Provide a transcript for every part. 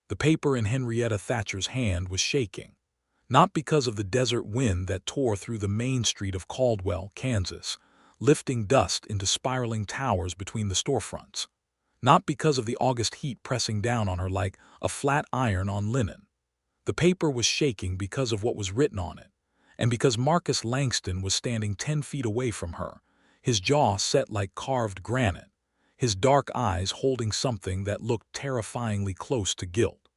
The paper in Henrietta Thatcher's hand was shaking, not because of the desert wind that tore through the main street of Caldwell, Kansas, lifting dust into spiraling towers between the storefronts, not because of the August heat pressing down on her like a flat iron on linen. The paper was shaking because of what was written on it, and because Marcus Langston was standing 10 feet away from her, his jaw set like carved granite, his dark eyes holding something that looked terrifyingly close to guilt.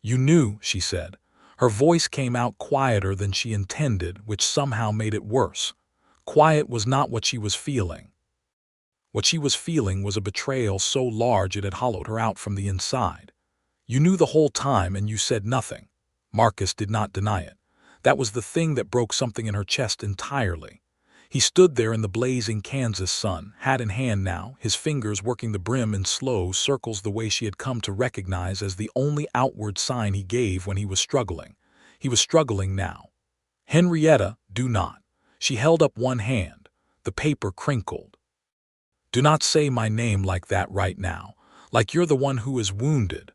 "You knew," she said. Her voice came out quieter than she intended, which somehow made it worse. Quiet was not what she was feeling. What she was feeling was a betrayal so large it had hollowed her out from the inside. "You knew the whole time and you said nothing." Marcus did not deny it. That was the thing that broke something in her chest entirely. He stood there in the blazing Kansas sun, hat in hand now, his fingers working the brim in slow circles the way she had come to recognize as the only outward sign he gave when he was struggling. He was struggling now. "Henrietta, do not." She held up one hand. The paper crinkled. "Do not say my name like that right now, like you're the one who is wounded."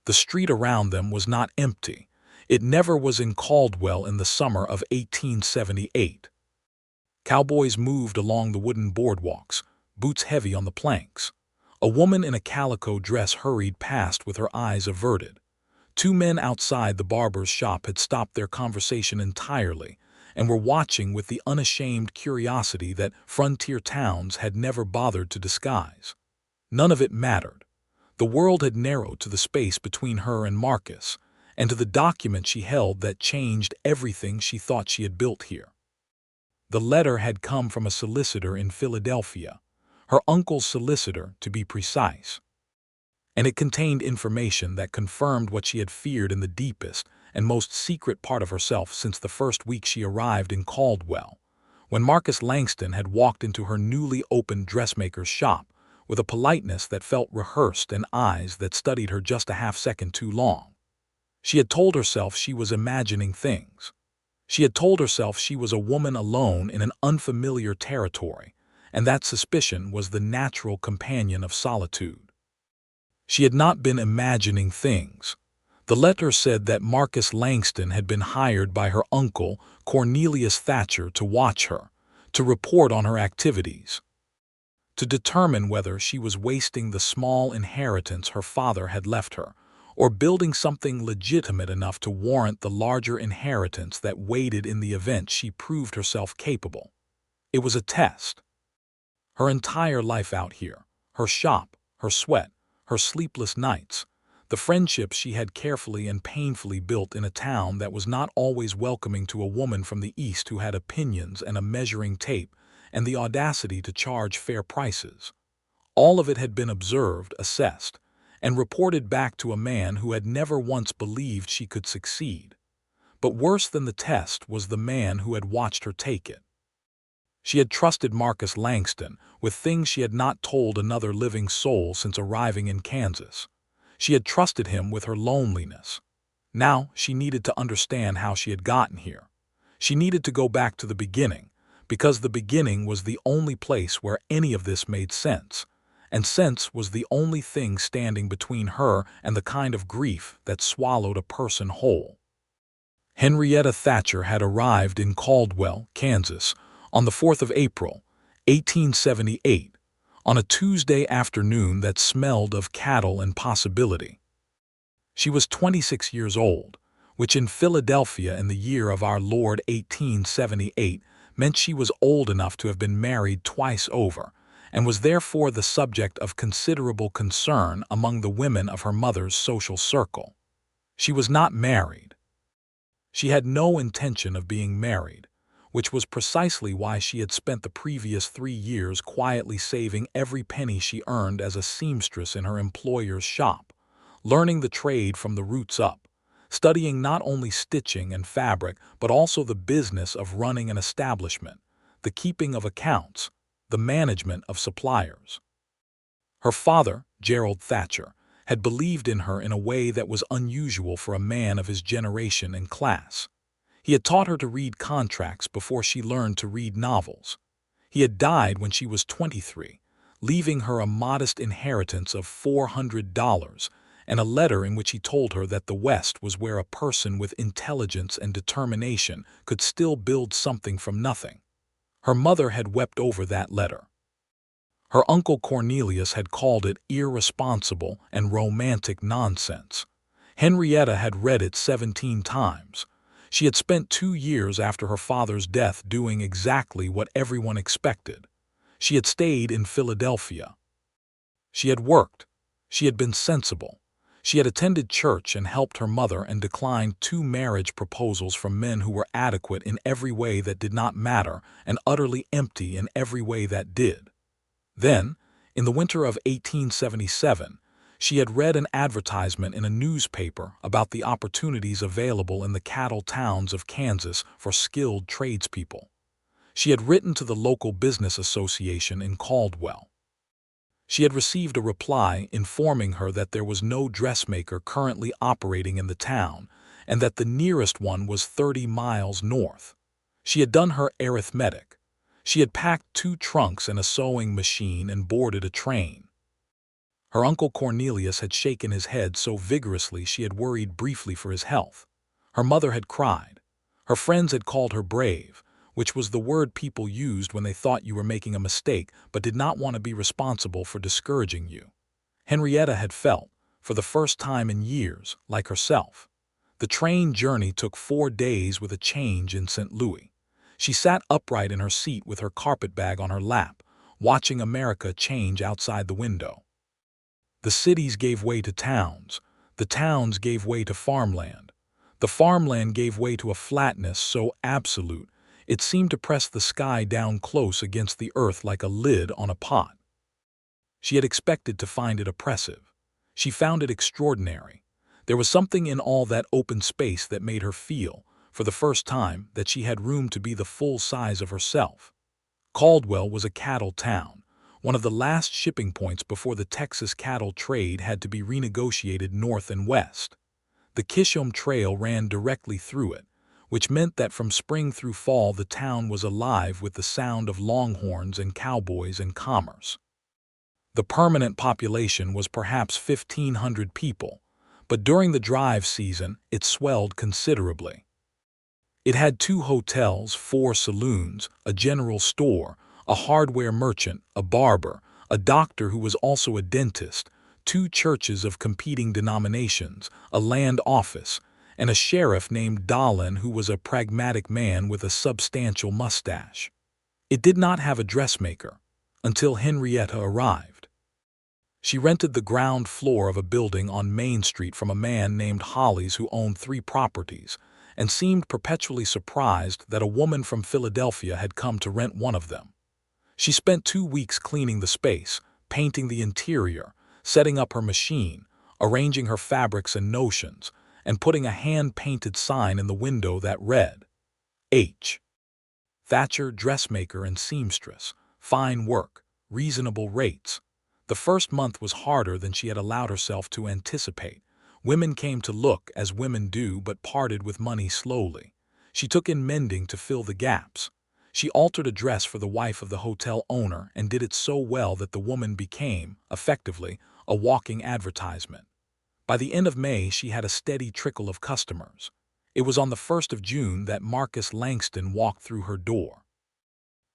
The street around them was not empty. It never was in Caldwell in the summer of 1878. Cowboys moved along the wooden boardwalks, boots heavy on the planks. A woman in a calico dress hurried past with her eyes averted. Two men outside the barber's shop had stopped their conversation entirely and were watching with the unashamed curiosity that frontier towns had never bothered to disguise. None of it mattered. The world had narrowed to the space between her and Marcus, and to the document she held that changed everything she thought she had built here. The letter had come from a solicitor in Philadelphia, her uncle's solicitor to be precise, and it contained information that confirmed what she had feared in the deepest and most secret part of herself since the first week she arrived in Caldwell, when Marcus Langston had walked into her newly opened dressmaker's shop with a politeness that felt rehearsed and eyes that studied her just a half-second too long. She had told herself she was imagining things. She had told herself she was a woman alone in an unfamiliar territory, and that suspicion was the natural companion of solitude. She had not been imagining things. The letter said that Marcus Langston had been hired by her uncle, Cornelius Thatcher, to watch her, to report on her activities, to determine whether she was wasting the small inheritance her father had left her, or building something legitimate enough to warrant the larger inheritance that waited in the event she proved herself capable. It was a test. Her entire life out here, her shop, her sweat, her sleepless nights, the friendships she had carefully and painfully built in a town that was not always welcoming to a woman from the East who had opinions and a measuring tape and the audacity to charge fair prices. All of it had been observed, assessed, and reported back to a man who had never once believed she could succeed. But worse than the test was the man who had watched her take it. She had trusted Marcus Langston with things she had not told another living soul since arriving in Kansas. She had trusted him with her loneliness. Now she needed to understand how she had gotten here. She needed to go back to the beginning, because the beginning was the only place where any of this made sense. And sense was the only thing standing between her and the kind of grief that swallowed a person whole. Henrietta Thatcher had arrived in Caldwell, Kansas, on the 4th of April, 1878, on a Tuesday afternoon that smelled of cattle and possibility. She was 26 years old, which in Philadelphia in the year of our Lord 1878 meant she was old enough to have been married twice over, and was therefore the subject of considerable concern among the women of her mother's social circle. She was not married. She had no intention of being married, which was precisely why she had spent the previous 3 years quietly saving every penny she earned as a seamstress in her employer's shop, learning the trade from the roots up, studying not only stitching and fabric but also the business of running an establishment, the keeping of accounts, the management of suppliers. Her father, Gerald Thatcher, had believed in her in a way that was unusual for a man of his generation and class. He had taught her to read contracts before she learned to read novels. He had died when she was 23, leaving her a modest inheritance of $400 and a letter in which he told her that the West was where a person with intelligence and determination could still build something from nothing. Her mother had wept over that letter. Her uncle Cornelius had called it irresponsible and romantic nonsense. Henrietta had read it 17 times. She had spent 2 years after her father's death doing exactly what everyone expected. She had stayed in Philadelphia. She had worked. She had been sensible. She had attended church and helped her mother and declined 2 marriage proposals from men who were adequate in every way that did not matter and utterly empty in every way that did. Then, in the winter of 1877, she had read an advertisement in a newspaper about the opportunities available in the cattle towns of Kansas for skilled tradespeople. She had written to the local business association in Caldwell. She had received a reply informing her that there was no dressmaker currently operating in the town and that the nearest one was 30 miles north. She had done her arithmetic. She had packed 2 trunks and a sewing machine and boarded a train. Her uncle Cornelius had shaken his head so vigorously she had worried briefly for his health. Her mother had cried. Her friends had called her brave, which was the word people used when they thought you were making a mistake but did not want to be responsible for discouraging you. Henrietta had felt, for the first time in years, like herself. The train journey took 4 days with a change in St. Louis. She sat upright in her seat with her carpetbag on her lap, watching America change outside the window. The cities gave way to towns. The towns gave way to farmland. The farmland gave way to a flatness so absolute it seemed to press the sky down close against the earth like a lid on a pot. She had expected to find it oppressive. She found it extraordinary. There was something in all that open space that made her feel, for the first time, that she had room to be the full size of herself. Caldwell was a cattle town, one of the last shipping points before the Texas cattle trade had to be renegotiated north and west. The Kishom Trail ran directly through it, which meant that from spring through fall the town was alive with the sound of longhorns and cowboys and commerce. The permanent population was perhaps 1,500 people, but during the drive season it swelled considerably. It had 2 hotels, 4 saloons, a general store, a hardware merchant, a barber, a doctor who was also a dentist, 2 churches of competing denominations, a land office, and a sheriff named Dolan who was a pragmatic man with a substantial mustache. It did not have a dressmaker until Henrietta arrived. She rented the ground floor of a building on Main Street from a man named Hollis who owned 3 properties and seemed perpetually surprised that a woman from Philadelphia had come to rent one of them. She spent 2 weeks cleaning the space, painting the interior, setting up her machine, arranging her fabrics and notions, and putting a hand-painted sign in the window that read, H. Thatcher, dressmaker and seamstress, fine work, reasonable rates. The first month was harder than she had allowed herself to anticipate. Women came to look, as women do, but parted with money slowly. She took in mending to fill the gaps. She altered a dress for the wife of the hotel owner and did it so well that the woman became, effectively, a walking advertisement. By the end of May, she had a steady trickle of customers. It was on the 1st of June that Marcus Langston walked through her door.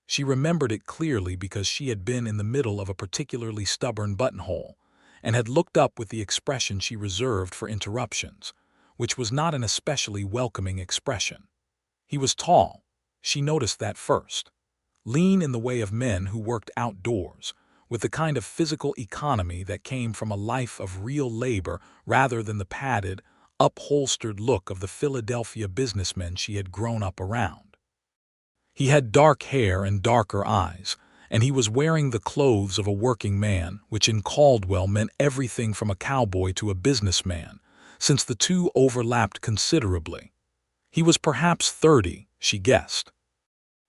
She remembered it clearly because she had been in the middle of a particularly stubborn buttonhole and had looked up with the expression she reserved for interruptions, which was not an especially welcoming expression. He was tall. She noticed that first. Lean in the way of men who worked outdoors, with the kind of physical economy that came from a life of real labor rather than the padded, upholstered look of the Philadelphia businessmen she had grown up around. He had dark hair and darker eyes, and he was wearing the clothes of a working man, which in Caldwell meant everything from a cowboy to a businessman, since the 2 overlapped considerably. He was perhaps 30, she guessed.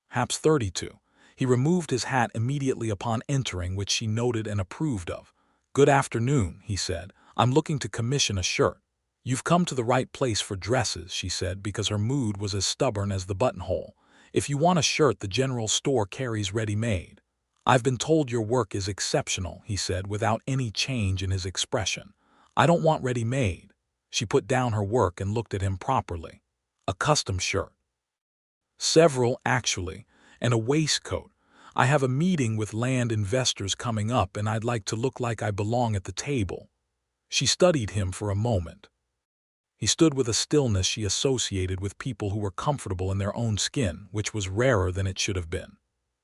Perhaps 32. He removed his hat immediately upon entering, which she noted and approved of. "Good afternoon," he said. "I'm looking to commission a shirt." "You've come to the right place for dresses," she said, because her mood was as stubborn as the buttonhole. "If you want a shirt, the general store carries ready-made." "I've been told your work is exceptional," he said, without any change in his expression. I don't want ready-made." She put down her work and looked at him properly. "A custom shirt." "Several, actually, and a waistcoat. I have a meeting with land investors coming up and I'd like to look like I belong at the table." She studied him for a moment. He stood with a stillness she associated with people who were comfortable in their own skin, which was rarer than it should have been.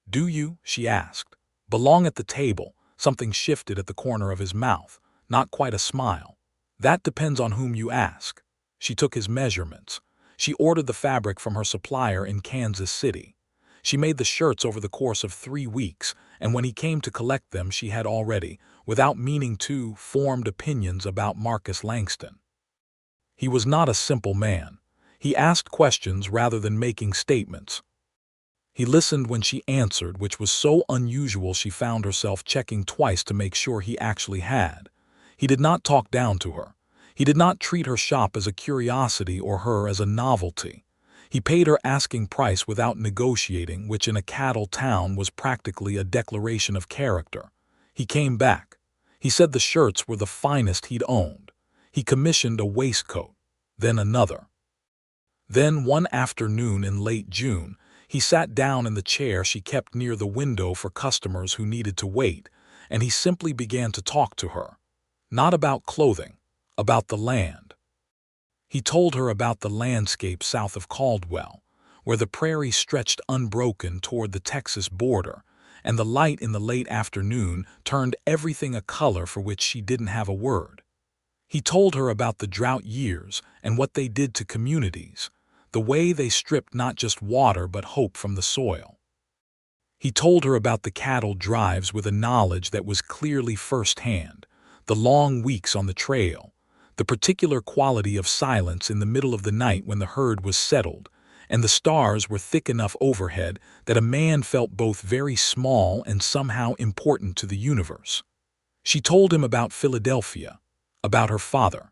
"Do you?" she asked. "Belong at the table?" Something shifted at the corner of his mouth, not quite a smile. "That depends on whom you ask." She took his measurements. She ordered the fabric from her supplier in Kansas City. She made the shirts over the course of 3 weeks, and when he came to collect them she had already, without meaning to, formed opinions about Marcus Langston. He was not a simple man. He asked questions rather than making statements. He listened when she answered, which was so unusual she found herself checking twice to make sure he actually had. He did not talk down to her. He did not treat her shop as a curiosity or her as a novelty. He paid her asking price without negotiating, which in a cattle town was practically a declaration of character. He came back. He said the shirts were the finest he'd owned. He commissioned a waistcoat, then another. Then one afternoon in late June, he sat down in the chair she kept near the window for customers who needed to wait, and he simply began to talk to her. Not about clothing, about the land. He told her about the landscape south of Caldwell, where the prairie stretched unbroken toward the Texas border, and the light in the late afternoon turned everything a color for which she didn't have a word. He told her about the drought years and what they did to communities, the way they stripped not just water but hope from the soil. He told her about the cattle drives with a knowledge that was clearly firsthand, the long weeks on the trail, the particular quality of silence in the middle of the night when the herd was settled, and the stars were thick enough overhead that a man felt both very small and somehow important to the universe. She told him about Philadelphia, about her father,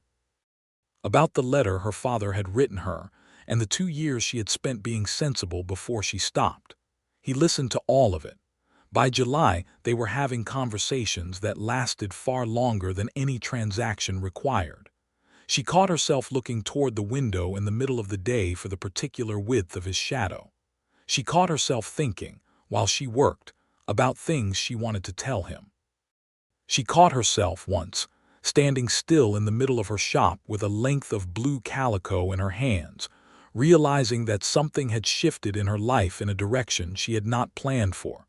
about the letter her father had written her, and the 2 years she had spent being sensible before she stopped. He listened to all of it. By July, they were having conversations that lasted far longer than any transaction required. She caught herself looking toward the window in the middle of the day for the particular width of his shadow. She caught herself thinking, while she worked, about things she wanted to tell him. She caught herself once, standing still in the middle of her shop with a length of blue calico in her hands, realizing that something had shifted in her life in a direction she had not planned for.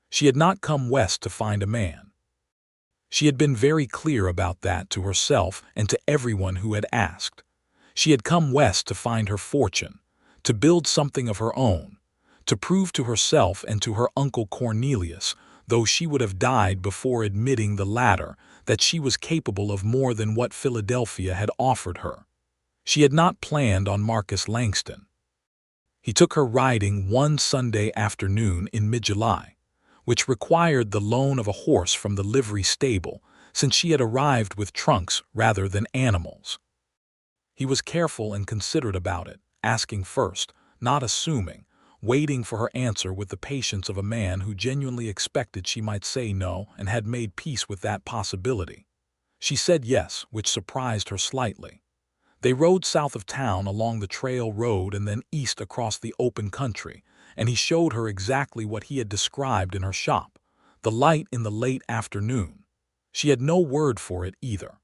She had not come west to find a man. She had been very clear about that to herself and to everyone who had asked. She had come west to find her fortune, to build something of her own, to prove to herself and to her uncle Cornelius, though she would have died before admitting the latter, that she was capable of more than what Philadelphia had offered her. She had not planned on Marcus Langston. He took her riding one Sunday afternoon in mid-July, which required the loan of a horse from the livery stable, since she had arrived with trunks rather than animals. He was careful and considerate about it, asking first, not assuming, waiting for her answer with the patience of a man who genuinely expected she might say no and had made peace with that possibility. She said yes, which surprised her slightly. They rode south of town along the trail road and then east across the open country, and he showed her exactly what he had described in her shop, the light in the late afternoon. She had no word for it either.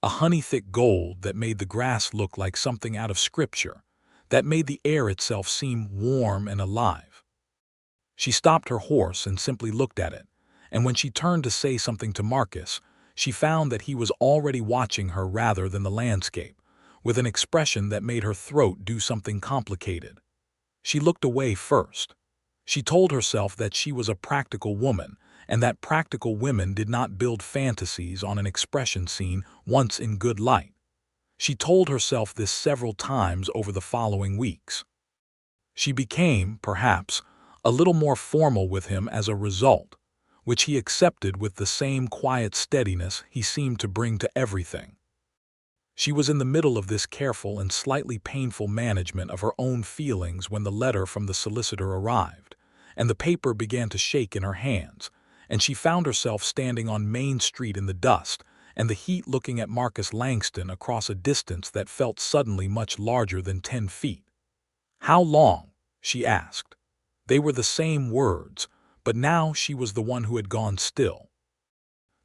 A honey-thick gold that made the grass look like something out of scripture, that made the air itself seem warm and alive. She stopped her horse and simply looked at it, and when she turned to say something to Marcus, she found that he was already watching her rather than the landscape, with an expression that made her throat do something complicated. She looked away first. She told herself that she was a practical woman, and that practical women did not build fantasies on an expression seen once in good light. She told herself this several times over the following weeks. She became, perhaps, a little more formal with him as a result, which he accepted with the same quiet steadiness he seemed to bring to everything. She was in the middle of this careful and slightly painful management of her own feelings when the letter from the solicitor arrived, and the paper began to shake in her hands, and she found herself standing on Main Street in the dust, and the heat looking at Marcus Langston across a distance that felt suddenly much larger than 10 feet. "How long?" she asked. They were the same words, but now she was the one who had gone still.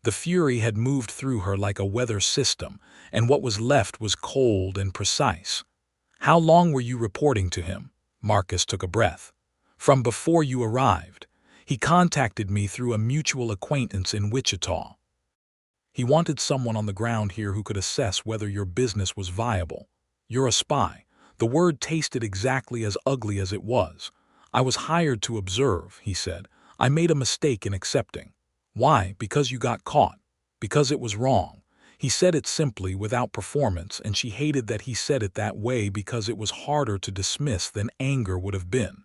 The fury had moved through her like a weather system, and what was left was cold and precise. "How long were you reporting to him?" Marcus took a breath. "From before you arrived. He contacted me through a mutual acquaintance in Wichita. He wanted someone on the ground here who could assess whether your business was viable. You're a spy." The word tasted exactly as ugly as it was. "I was hired to observe," he said. "I made a mistake in accepting." "Why? Because you got caught. Because it was wrong." He said it simply, without performance, and she hated that he said it that way because it was harder to dismiss than anger would have been.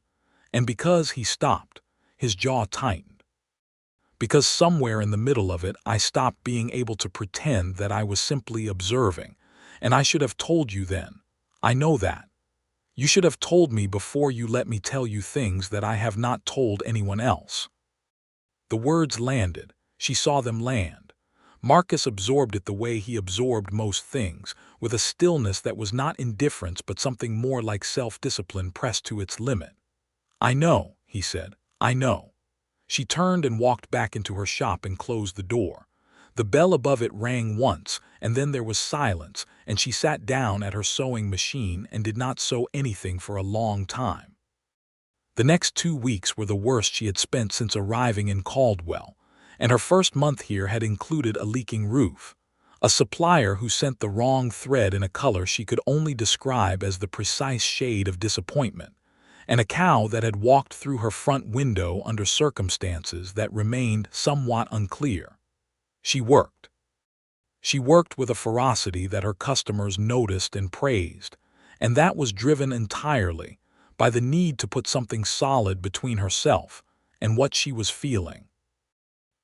And because he stopped, his jaw tightened. "Because somewhere in the middle of it, I stopped being able to pretend that I was simply observing. And I should have told you then. I know that. You should have told me before you let me tell you things that I have not told anyone else." The words landed. She saw them land. Marcus absorbed it the way he absorbed most things, with a stillness that was not indifference but something more like self-discipline pressed to its limit. "I know," he said. "I know." She turned and walked back into her shop and closed the door. The bell above it rang once, and then there was silence, and she sat down at her sewing machine and did not sew anything for a long time. The next 2 weeks were the worst she had spent since arriving in Caldwell, and her first month here had included a leaking roof, a supplier who sent the wrong thread in a color she could only describe as the precise shade of disappointment, and a cow that had walked through her front window under circumstances that remained somewhat unclear. She worked. She worked with a ferocity that her customers noticed and praised, and that was driven entirely by the need to put something solid between herself and what she was feeling.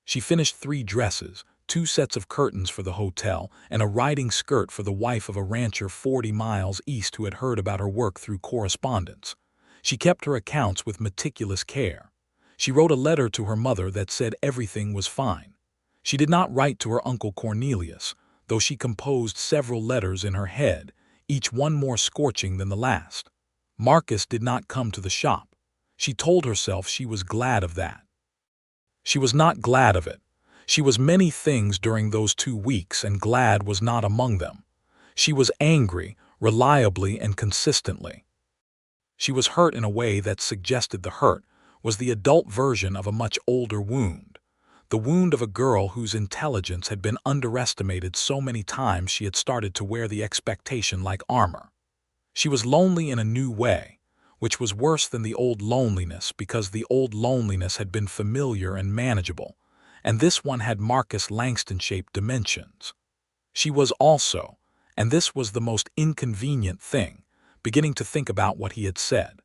She finished 3 dresses, 2 sets of curtains for the hotel, and a riding skirt for the wife of a rancher 40 miles east who had heard about her work through correspondence. She kept her accounts with meticulous care. She wrote a letter to her mother that said everything was fine. She did not write to her Uncle Cornelius, though she composed several letters in her head, each one more scorching than the last. Marcus did not come to the shop. She told herself she was glad of that. She was not glad of it. She was many things during those 2 weeks, and glad was not among them. She was angry, reliably and consistently. She was hurt in a way that suggested the hurt was the adult version of a much older wound. The wound of a girl whose intelligence had been underestimated so many times she had started to wear the expectation like armor. She was lonely in a new way, which was worse than the old loneliness because the old loneliness had been familiar and manageable, and this one had Marcus Langston-shaped dimensions. She was also, and this was the most inconvenient thing, beginning to think about what he had said.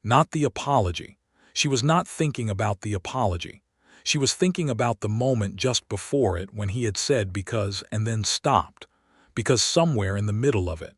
Not the apology. She was not thinking about the apology. She was thinking about the moment just before it when he had said because and then stopped, because somewhere in the middle of it.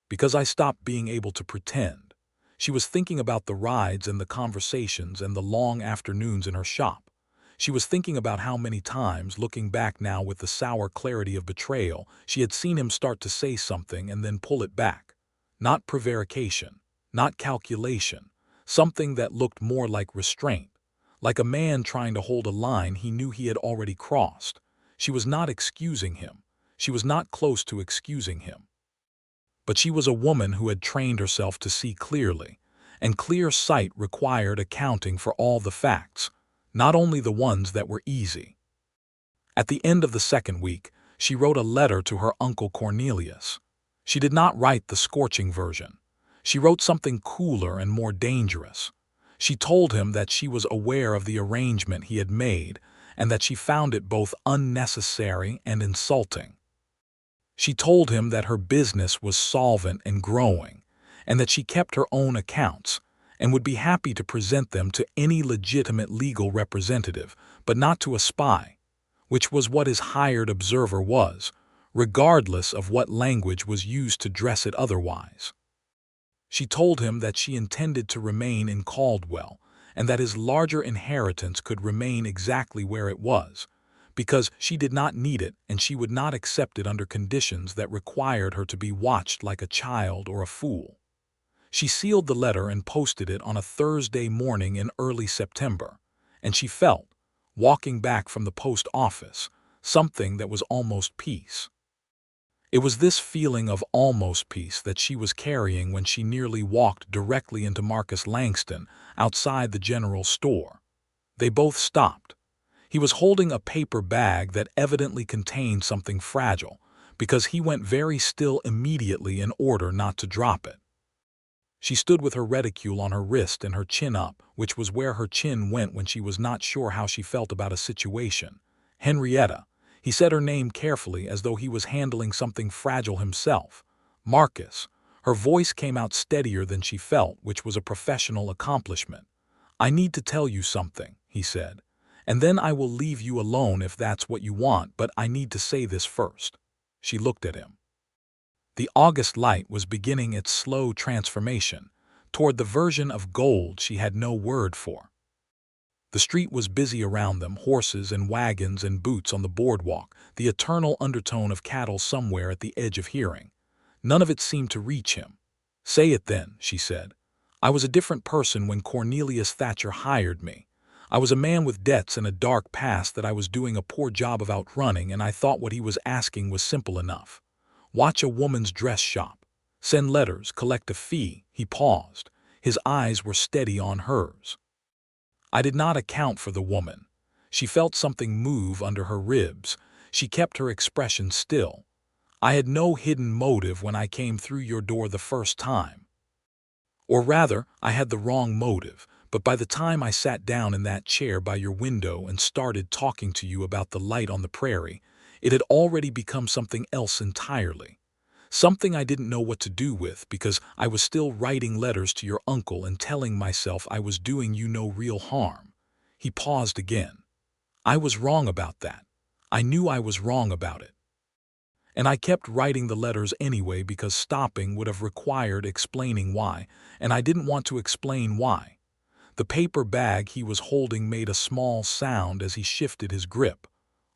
Because I stopped being able to pretend. She was thinking about the rides and the conversations and the long afternoons in her shop. She was thinking about how many times, looking back now with the sour clarity of betrayal, she had seen him start to say something and then pull it back. Not prevarication, not calculation, something that looked more like restraint. Like a man trying to hold a line he knew he had already crossed. She was not excusing him. She was not close to excusing him. But she was a woman who had trained herself to see clearly, and clear sight required accounting for all the facts, not only the ones that were easy. At the end of the 2nd week, she wrote a letter to her Uncle Cornelius. She did not write the scorching version. She wrote something cooler and more dangerous. She told him that she was aware of the arrangement he had made and that she found it both unnecessary and insulting. She told him that her business was solvent and growing, and that she kept her own accounts and would be happy to present them to any legitimate legal representative, but not to a spy, which was what his hired observer was, regardless of what language was used to dress it otherwise. She told him that she intended to remain in Caldwell and that his larger inheritance could remain exactly where it was, because she did not need it and she would not accept it under conditions that required her to be watched like a child or a fool. She sealed the letter and posted it on a Thursday morning in early September, and she felt, walking back from the post office, something that was almost peace. It was this feeling of almost peace that she was carrying when she nearly walked directly into Marcus Langston outside the general store. They both stopped. He was holding a paper bag that evidently contained something fragile, because he went very still immediately in order not to drop it. She stood with her reticule on her wrist and her chin up, which was where her chin went when she was not sure how she felt about a situation. Henrietta. He said her name carefully as though he was handling something fragile himself. Marcus. Her voice came out steadier than she felt, which was a professional accomplishment. I need to tell you something, he said. And then I will leave you alone if that's what you want, but I need to say this first. She looked at him. The August light was beginning its slow transformation toward the version of gold she had no word for. The street was busy around them, horses and wagons and boots on the boardwalk, the eternal undertone of cattle somewhere at the edge of hearing. None of it seemed to reach him. Say it then, she said. I was a different person when Cornelius Thatcher hired me. I was a man with debts and a dark past that I was doing a poor job of outrunning, and I thought what he was asking was simple enough. Watch a woman's dress shop. Send letters, collect a fee. He paused. His eyes were steady on hers. I did not account for the woman. She felt something move under her ribs. She kept her expression still. I had no hidden motive when I came through your door the first time. Or rather, I had the wrong motive, but by the time I sat down in that chair by your window and started talking to you about the light on the prairie, it had already become something else entirely. Something I didn't know what to do with, because I was still writing letters to your uncle and telling myself I was doing you no real harm. He paused again. I was wrong about that. I knew I was wrong about it. And I kept writing the letters anyway because stopping would have required explaining why, and I didn't want to explain why. The paper bag he was holding made a small sound as he shifted his grip.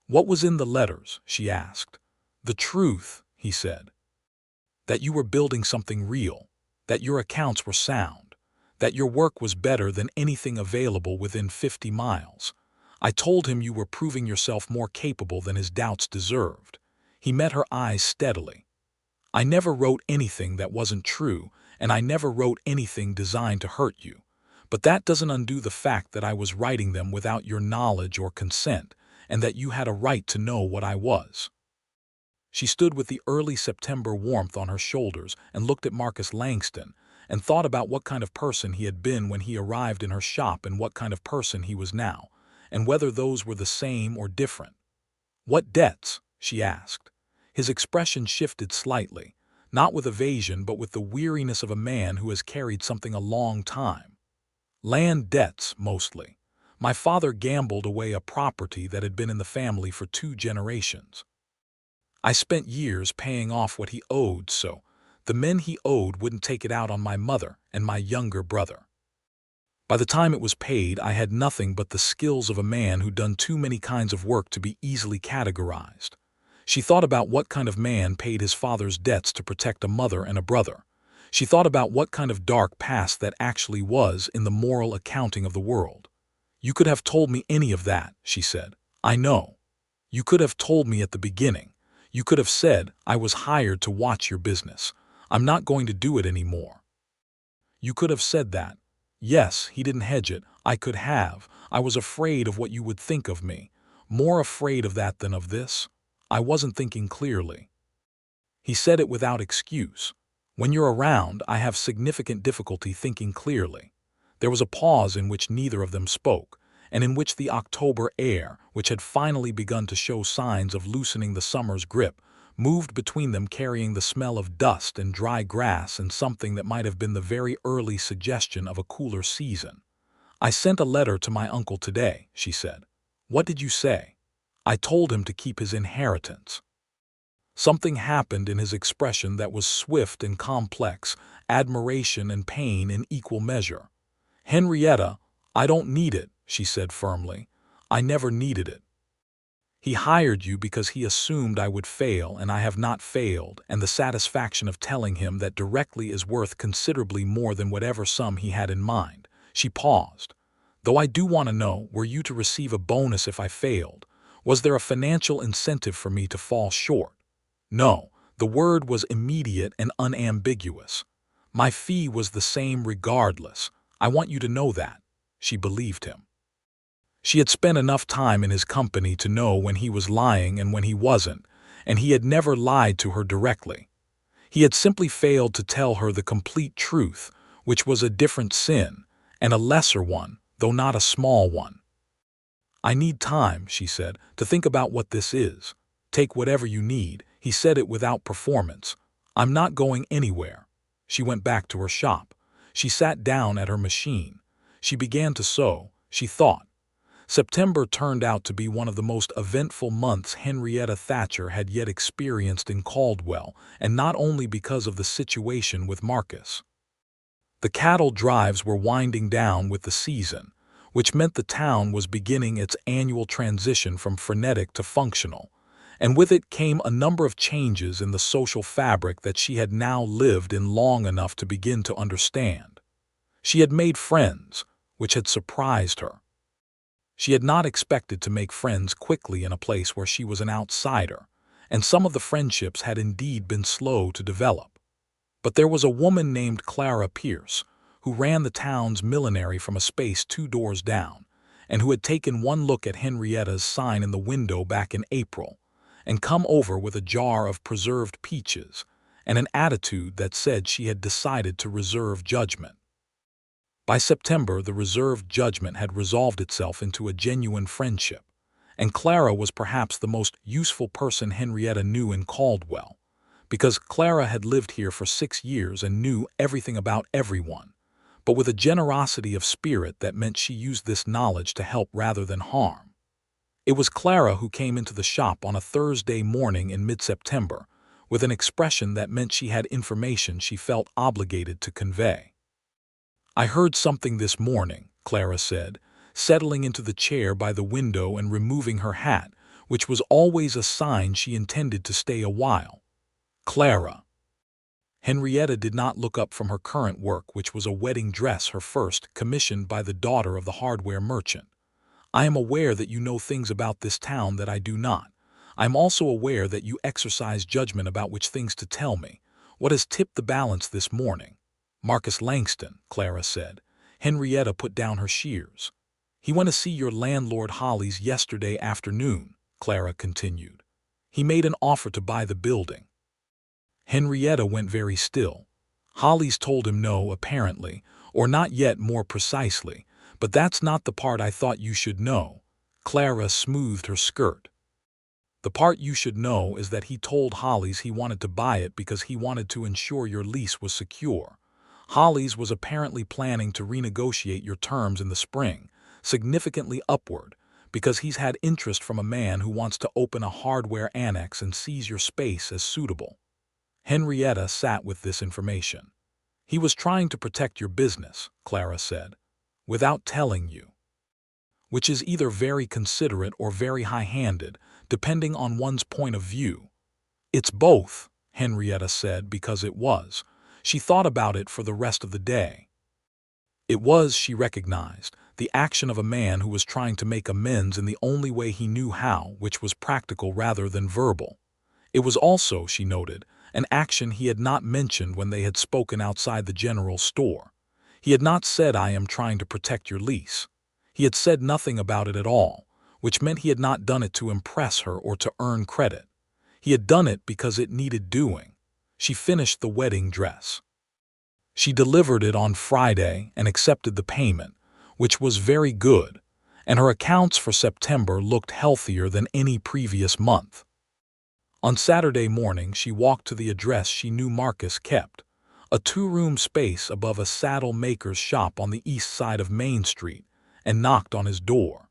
What was in the letters? She asked. The truth, he said. That you were building something real, that your accounts were sound, that your work was better than anything available within 50 miles. I told him you were proving yourself more capable than his doubts deserved. He met her eyes steadily. I never wrote anything that wasn't true, and I never wrote anything designed to hurt you. But that doesn't undo the fact that I was writing them without your knowledge or consent, and that you had a right to know what I was. She stood with the early September warmth on her shoulders and looked at Marcus Langston and thought about what kind of person he had been when he arrived in her shop and what kind of person he was now, and whether those were the same or different. What debts? She asked. His expression shifted slightly, not with evasion but with the weariness of a man who has carried something a long time. Land debts, mostly. My father gambled away a property that had been in the family for 2 generations. I spent years paying off what he owed, so the men he owed wouldn't take it out on my mother and my younger brother. By the time it was paid, I had nothing but the skills of a man who'd done too many kinds of work to be easily categorized. She thought about what kind of man paid his father's debts to protect a mother and a brother. She thought about what kind of dark past that actually was in the moral accounting of the world. You could have told me any of that, she said. I know. You could have told me at the beginning. You could have said, I was hired to watch your business. I'm not going to do it anymore. You could have said that. Yes, he didn't hedge it. I could have. I was afraid of what you would think of me. More afraid of that than of this. I wasn't thinking clearly. He said it without excuse. When you're around, I have significant difficulty thinking clearly. There was a pause in which neither of them spoke, and in which the October air, which had finally begun to show signs of loosening the summer's grip, moved between them carrying the smell of dust and dry grass and something that might have been the very early suggestion of a cooler season. I sent a letter to my uncle today, she said. What did you say? I told him to keep his inheritance. Something happened in his expression that was swift and complex, admiration and pain in equal measure. Henrietta, I don't need it, she said firmly. I never needed it. He hired you because he assumed I would fail, and I have not failed, and the satisfaction of telling him that directly is worth considerably more than whatever sum he had in mind." She paused. "Though I do want to know, were you to receive a bonus if I failed? Was there a financial incentive for me to fall short?" "No." The word was immediate and unambiguous. "My fee was the same regardless. I want you to know that." She believed him. She had spent enough time in his company to know when he was lying and when he wasn't, and he had never lied to her directly. He had simply failed to tell her the complete truth, which was a different sin, and a lesser one, though not a small one. "I need time," she said, "to think about what this is." "Take whatever you need." He said it without performance. "I'm not going anywhere." She went back to her shop. She sat down at her machine. She began to sew. She thought. September turned out to be one of the most eventful months Henrietta Thatcher had yet experienced in Caldwell, and not only because of the situation with Marcus. The cattle drives were winding down with the season, which meant the town was beginning its annual transition from frenetic to functional, and with it came a number of changes in the social fabric that she had now lived in long enough to begin to understand. She had made friends, which had surprised her. She had not expected to make friends quickly in a place where she was an outsider, and some of the friendships had indeed been slow to develop. But there was a woman named Clara Pierce, who ran the town's millinery from a space 2 doors down, and who had taken one look at Henrietta's sign in the window back in April, and come over with a jar of preserved peaches, and an attitude that said she had decided to reserve judgment. By September, the reserved judgment had resolved itself into a genuine friendship, and Clara was perhaps the most useful person Henrietta knew in Caldwell, because Clara had lived here for 6 years and knew everything about everyone, but with a generosity of spirit that meant she used this knowledge to help rather than harm. It was Clara who came into the shop on a Thursday morning in mid-September, with an expression that meant she had information she felt obligated to convey. "I heard something this morning," Clara said, settling into the chair by the window and removing her hat, which was always a sign she intended to stay a while. "Clara." Henrietta did not look up from her current work, which was a wedding dress, her first, commissioned by the daughter of the hardware merchant. "I am aware that you know things about this town that I do not. I am also aware that you exercise judgment about which things to tell me. What has tipped the balance this morning?" "Marcus Langston," Clara said. Henrietta put down her shears. "He went to see your landlord Hollies yesterday afternoon," Clara continued. "He made an offer to buy the building." Henrietta went very still. "Hollies told him no, apparently, or not yet more precisely, but that's not the part I thought you should know." Clara smoothed her skirt. "The part you should know is that he told Hollies he wanted to buy it because he wanted to ensure your lease was secure. Hollies was apparently planning to renegotiate your terms in the spring, significantly upward, because he's had interest from a man who wants to open a hardware annex and sees your space as suitable." Henrietta sat with this information. "He was trying to protect your business," Clara said, "without telling you. Which is either very considerate or very high-handed, depending on one's point of view." "It's both," Henrietta said, because it was. She thought about it for the rest of the day. It was, she recognized, the action of a man who was trying to make amends in the only way he knew how, which was practical rather than verbal. It was also, she noted, an action he had not mentioned when they had spoken outside the general store. He had not said, "I am trying to protect your lease." He had said nothing about it at all, which meant he had not done it to impress her or to earn credit. He had done it because it needed doing. She finished the wedding dress. She delivered it on Friday and accepted the payment, which was very good, and her accounts for September looked healthier than any previous month. On Saturday morning, she walked to the address she knew Marcus kept, a 2-room space above a saddle maker's shop on the east side of Main Street, and knocked on his door.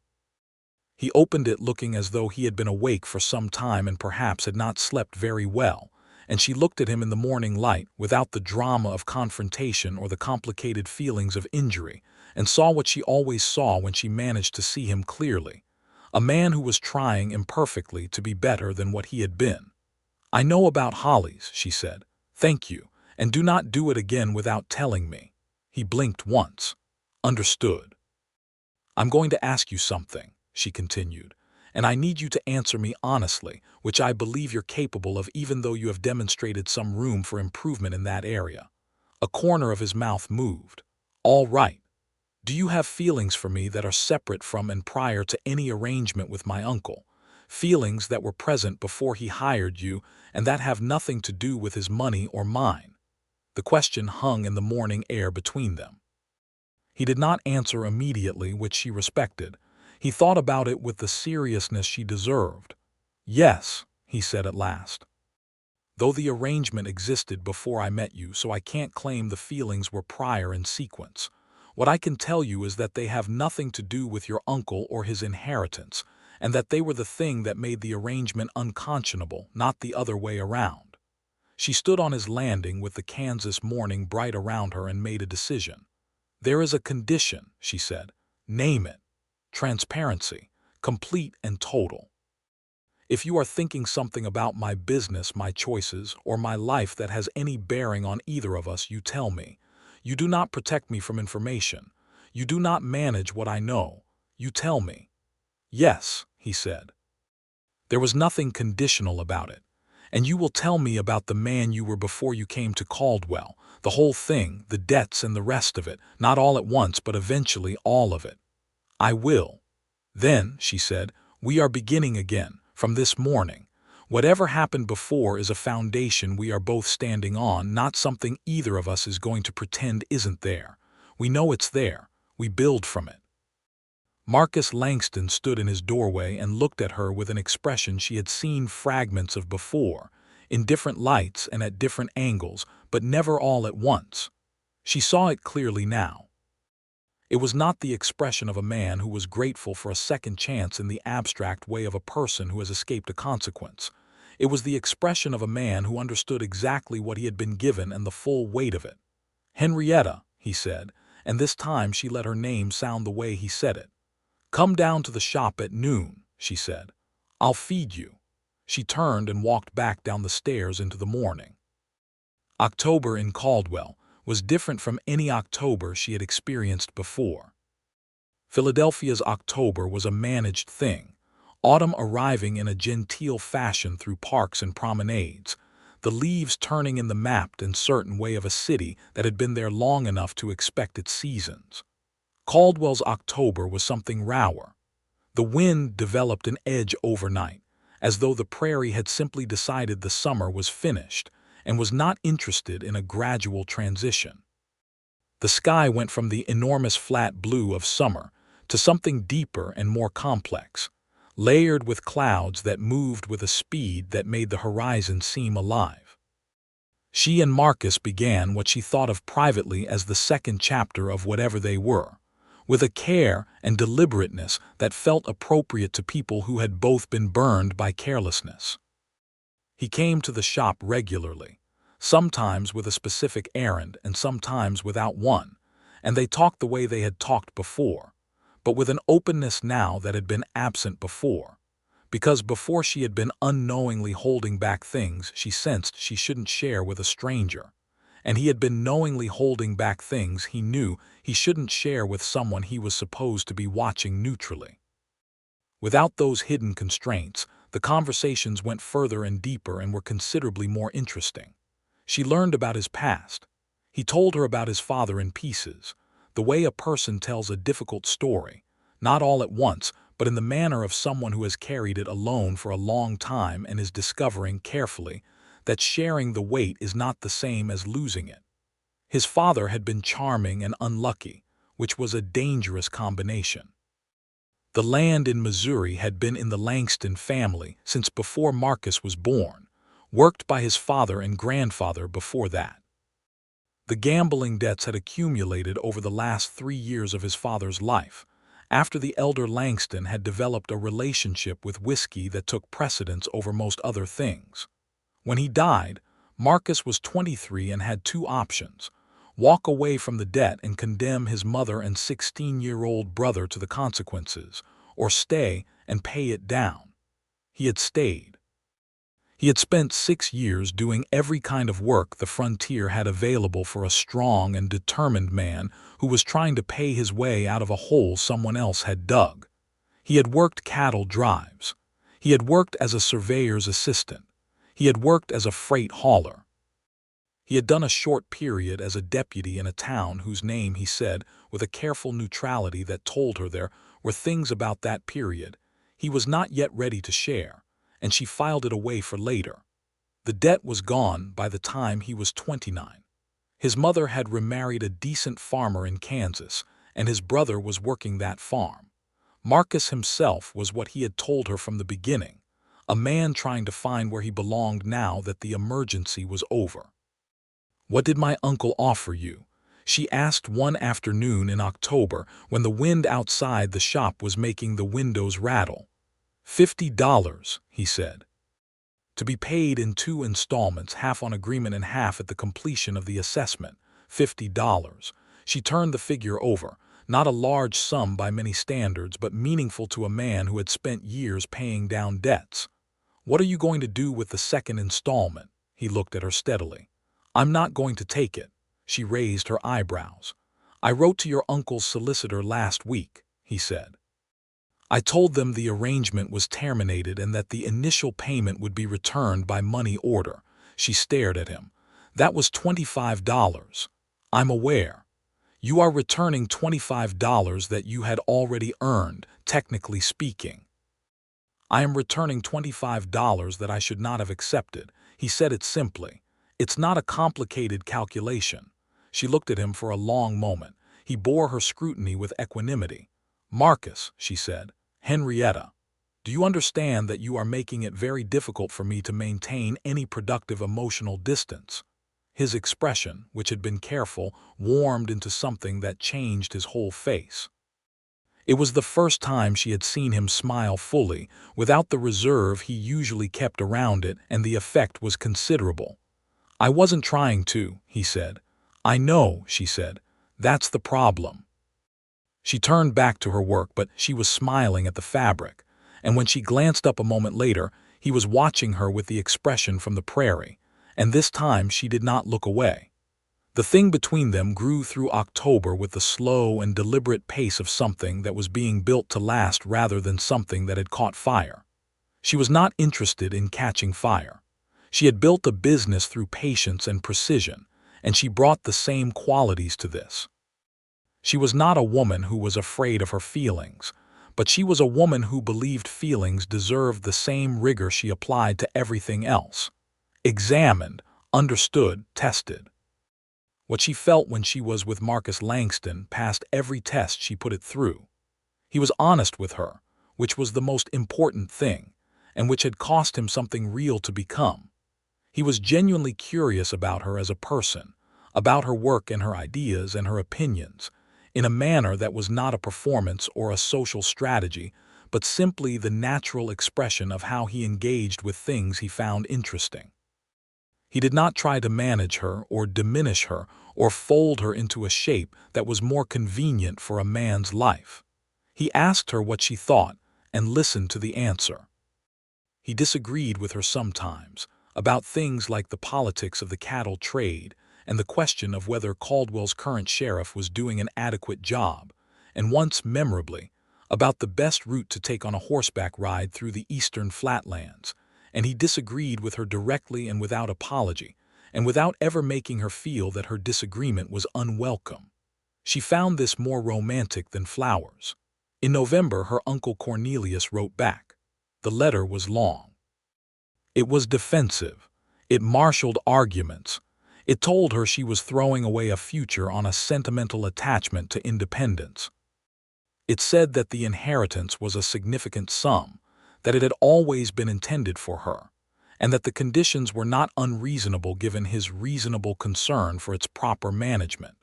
He opened it looking as though he had been awake for some time and perhaps had not slept very well, and she looked at him in the morning light without the drama of confrontation or the complicated feelings of injury, and saw what she always saw when she managed to see him clearly: A man who was trying imperfectly to be better than what he had been. "I know about Hollies," she said. "Thank you, and do not do it again without telling me." He blinked once. "Understood." "I'm going to ask you something," she continued, "and I need you to answer me honestly, which I believe you're capable of even though you have demonstrated some room for improvement in that area." A corner of his mouth moved. "All right. Do you have feelings for me that are separate from and prior to any arrangement with my uncle? Feelings that were present before he hired you and that have nothing to do with his money or mine?" The question hung in the morning air between them. He did not answer immediately, which she respected. He thought about it with the seriousness she deserved. "Yes," he said at last. "Though the arrangement existed before I met you, so I can't claim the feelings were prior in sequence. What I can tell you is that they have nothing to do with your uncle or his inheritance, and that they were the thing that made the arrangement unconscionable, not the other way around." She stood on his landing with the Kansas morning bright around her and made a decision. "There is a condition," she said. "Name it." "Transparency, complete and total. If you are thinking something about my business, my choices, or my life that has any bearing on either of us, you tell me. You do not protect me from information. You do not manage what I know. You tell me." "Yes," he said. "There was nothing conditional about it. And you will tell me about the man you were before you came to Caldwell, the whole thing, the debts and the rest of it, not all at once but eventually all of it." "I will." "Then," she said, "we are beginning again, from this morning. Whatever happened before is a foundation we are both standing on, not something either of us is going to pretend isn't there. We know it's there. We build from it." Marcus Langston stood in his doorway and looked at her with an expression she had seen fragments of before, in different lights and at different angles, but never all at once. She saw it clearly now. It was not the expression of a man who was grateful for a second chance in the abstract way of a person who has escaped a consequence. It was the expression of a man who understood exactly what he had been given and the full weight of it. "Henrietta," he said, and this time she let her name sound the way he said it. "Come down to the shop at noon," she said. "I'll feed you." She turned and walked back down the stairs into the morning. October in Caldwell was different from any October she had experienced before. Philadelphia's October was a managed thing, autumn arriving in a genteel fashion through parks and promenades, the leaves turning in the mapped and certain way of a city that had been there long enough to expect its seasons. Caldwell's October was something rower. The wind developed an edge overnight, as though the prairie had simply decided the summer was finished and was not interested in a gradual transition. The sky went from the enormous flat blue of summer to something deeper and more complex, layered with clouds that moved with a speed that made the horizon seem alive. She and Marcus began what she thought of privately as the second chapter of whatever they were, with a care and deliberateness that felt appropriate to people who had both been burned by carelessness. He came to the shop regularly, sometimes with a specific errand and sometimes without one, and they talked the way they had talked before, but with an openness now that had been absent before, because before she had been unknowingly holding back things she sensed she shouldn't share with a stranger, and he had been knowingly holding back things he knew he shouldn't share with someone he was supposed to be watching neutrally. Without those hidden constraints, the conversations went further and deeper and were considerably more interesting. She learned about his past. He told her about his father in pieces, the way a person tells a difficult story, not all at once, but in the manner of someone who has carried it alone for a long time and is discovering carefully that sharing the weight is not the same as losing it. His father had been charming and unlucky, which was a dangerous combination. The land in Missouri had been in the Langston family since before Marcus was born, worked by his father and grandfather before that. The gambling debts had accumulated over the last 3 years of his father's life, after the elder Langston had developed a relationship with whiskey that took precedence over most other things. When he died, Marcus was 23 and had 2 options: walk away from the debt and condemn his mother and 16-year-old brother to the consequences, or stay and pay it down. He had stayed. He had spent 6 years doing every kind of work the frontier had available for a strong and determined man who was trying to pay his way out of a hole someone else had dug. He had worked cattle drives. He had worked as a surveyor's assistant. He had worked as a freight hauler. He had done a short period as a deputy in a town whose name he said, with a careful neutrality that told her there were things about that period he was not yet ready to share, and she filed it away for later. The debt was gone by the time he was 29. His mother had remarried a decent farmer in Kansas, and his brother was working that farm. Marcus himself was what he had told her from the beginning, a man trying to find where he belonged now that the emergency was over. "What did my uncle offer you?" she asked one afternoon in October when the wind outside the shop was making the windows rattle. $50, he said. To be paid in 2 installments, half on agreement and half at the completion of the assessment. $50. She turned the figure over. Not a large sum by many standards, but meaningful to a man who had spent years paying down debts. "What are you going to do with the second installment?" He looked at her steadily. "I'm not going to take it." She raised her eyebrows. "I wrote to your uncle's solicitor last week," he said. "I told them the arrangement was terminated and that the initial payment would be returned by money order." She stared at him. "That was $25. I'm aware. You are returning $25 that you had already earned, technically speaking." "I am returning $25 that I should not have accepted." He said it simply. "It's not a complicated calculation." She looked at him for a long moment. He bore her scrutiny with equanimity. "Marcus," she said, "Henrietta, do you understand that you are making it very difficult for me to maintain any productive emotional distance?" His expression, which had been careful, warmed into something that changed his whole face. It was the first time she had seen him smile fully, without the reserve he usually kept around it, and the effect was considerable. "I wasn't trying to," he said. "I know," she said. "That's the problem." She turned back to her work, but she was smiling at the fabric, and when she glanced up a moment later, he was watching her with the expression from the prairie, and this time she did not look away. The thing between them grew through October with the slow and deliberate pace of something that was being built to last rather than something that had caught fire. She was not interested in catching fire. She had built a business through patience and precision, and she brought the same qualities to this. She was not a woman who was afraid of her feelings, but she was a woman who believed feelings deserved the same rigor she applied to everything else. Examined, understood, tested. What she felt when she was with Marcus Langston passed every test she put it through. He was honest with her, which was the most important thing, and which had cost him something real to become. He was genuinely curious about her as a person, about her work and her ideas and her opinions, in a manner that was not a performance or a social strategy, but simply the natural expression of how he engaged with things he found interesting. He did not try to manage her or diminish her or fold her into a shape that was more convenient for a man's life. He asked her what she thought and listened to the answer. He disagreed with her sometimes about things like the politics of the cattle trade and the question of whether Caldwell's current sheriff was doing an adequate job, and once memorably, about the best route to take on a horseback ride through the eastern flatlands, and he disagreed with her directly and without apology, and without ever making her feel that her disagreement was unwelcome. She found this more romantic than flowers. In November, her uncle Cornelius wrote back. The letter was long. It was defensive. It marshaled arguments. It told her she was throwing away a future on a sentimental attachment to independence. It said that the inheritance was a significant sum, that it had always been intended for her, and that the conditions were not unreasonable given his reasonable concern for its proper management.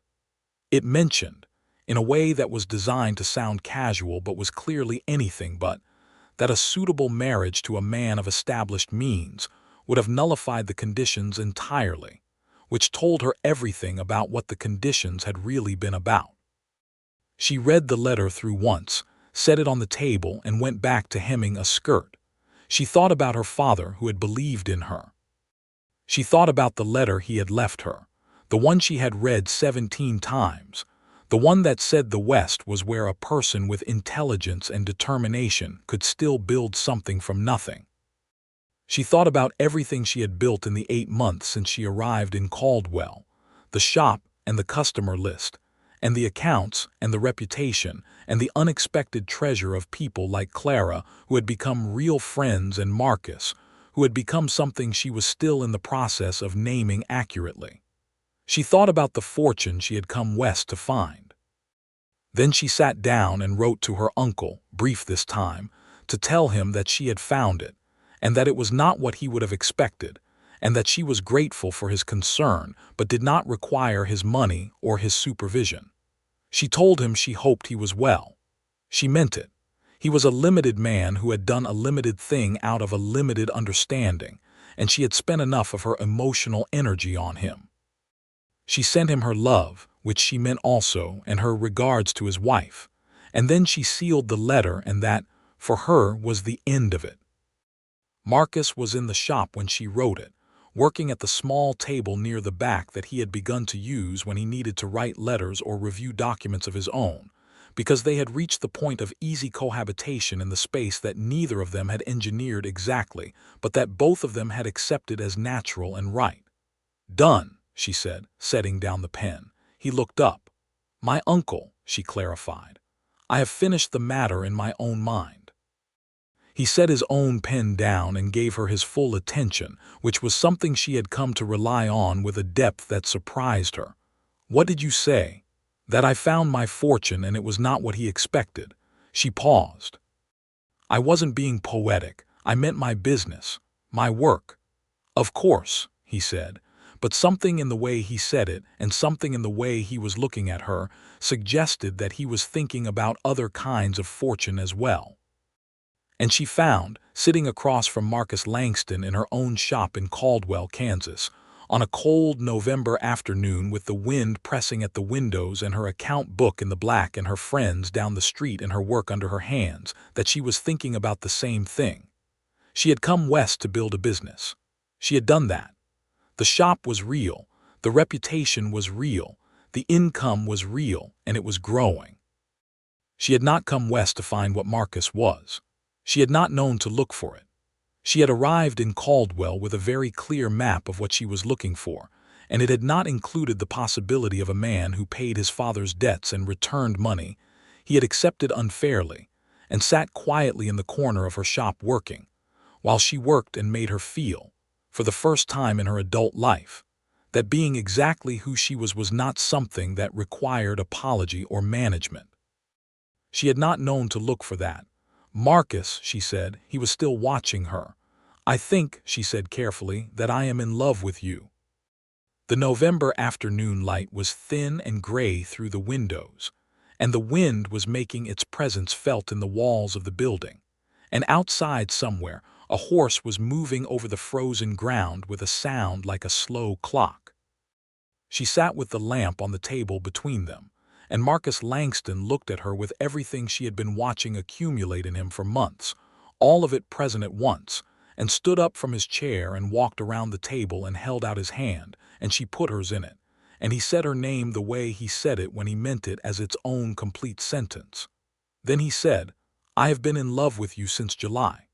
It mentioned, in a way that was designed to sound casual but was clearly anything but, that a suitable marriage to a man of established means would have nullified the conditions entirely, which told her everything about what the conditions had really been about. She read the letter through once, set it on the table, and went back to hemming a skirt. She thought about her father who had believed in her. She thought about the letter he had left her, the one she had read 17 times, the one that said the West was where a person with intelligence and determination could still build something from nothing. She thought about everything she had built in the 8 months since she arrived in Caldwell, the shop and the customer list, and the accounts and the reputation and the unexpected treasure of people like Clara who had become real friends, and Marcus, who had become something she was still in the process of naming accurately. She thought about the fortune she had come west to find. Then she sat down and wrote to her uncle, brief this time, to tell him that she had found it, and that it was not what he would have expected, and that she was grateful for his concern but did not require his money or his supervision. She told him she hoped he was well. She meant it. He was a limited man who had done a limited thing out of a limited understanding, and she had spent enough of her emotional energy on him. She sent him her love, which she meant also, and her regards to his wife, and then she sealed the letter, and that, for her, was the end of it. Marcus was in the shop when she wrote it, working at the small table near the back that he had begun to use when he needed to write letters or review documents of his own, because they had reached the point of easy cohabitation in the space that neither of them had engineered exactly, but that both of them had accepted as natural and right. "Done," she said, setting down the pen. He looked up. "My uncle," she clarified. "I have finished the matter in my own mind." He set his own pen down and gave her his full attention, which was something she had come to rely on with a depth that surprised her. "What did you say?" "That I found my fortune and it was not what he expected." She paused. "I wasn't being poetic. I meant my business, my work." "Of course," he said, but something in the way he said it and something in the way he was looking at her suggested that he was thinking about other kinds of fortune as well. And she found, sitting across from Marcus Langston in her own shop in Caldwell, Kansas, on a cold November afternoon with the wind pressing at the windows and her account book in the black and her friends down the street and her work under her hands, that she was thinking about the same thing. She had come west to build a business. She had done that. The shop was real, the reputation was real, the income was real, and it was growing. She had not come west to find what Marcus was. She had not known to look for it. She had arrived in Caldwell with a very clear map of what she was looking for, and it had not included the possibility of a man who paid his father's debts and returned money he had accepted unfairly, and sat quietly in the corner of her shop working, while she worked and made her feel, for the first time in her adult life, that being exactly who she was not something that required apology or management. She had not known to look for that. "Marcus," she said, he was still watching her. "I think," she said carefully, "that I am in love with you." The November afternoon light was thin and gray through the windows, and the wind was making its presence felt in the walls of the building, and outside somewhere a horse was moving over the frozen ground with a sound like a slow clock. She sat with the lamp on the table between them, and Marcus Langston looked at her with everything she had been watching accumulate in him for months, all of it present at once, and stood up from his chair and walked around the table and held out his hand, and she put hers in it, and he said her name the way he said it when he meant it as its own complete sentence. Then he said, "I have been in love with you since July."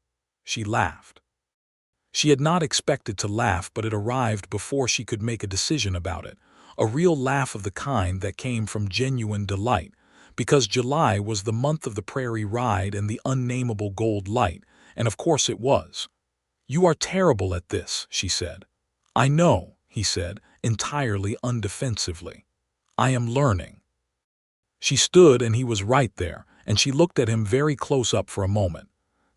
She laughed. She had not expected to laugh, but it arrived before she could make a decision about it, a real laugh of the kind that came from genuine delight, because July was the month of the prairie ride and the unnameable gold light, and of course it was. "You are terrible at this," she said. "I know," he said, entirely undefensively. "I am learning." She stood and he was right there, and she looked at him very close up for a moment.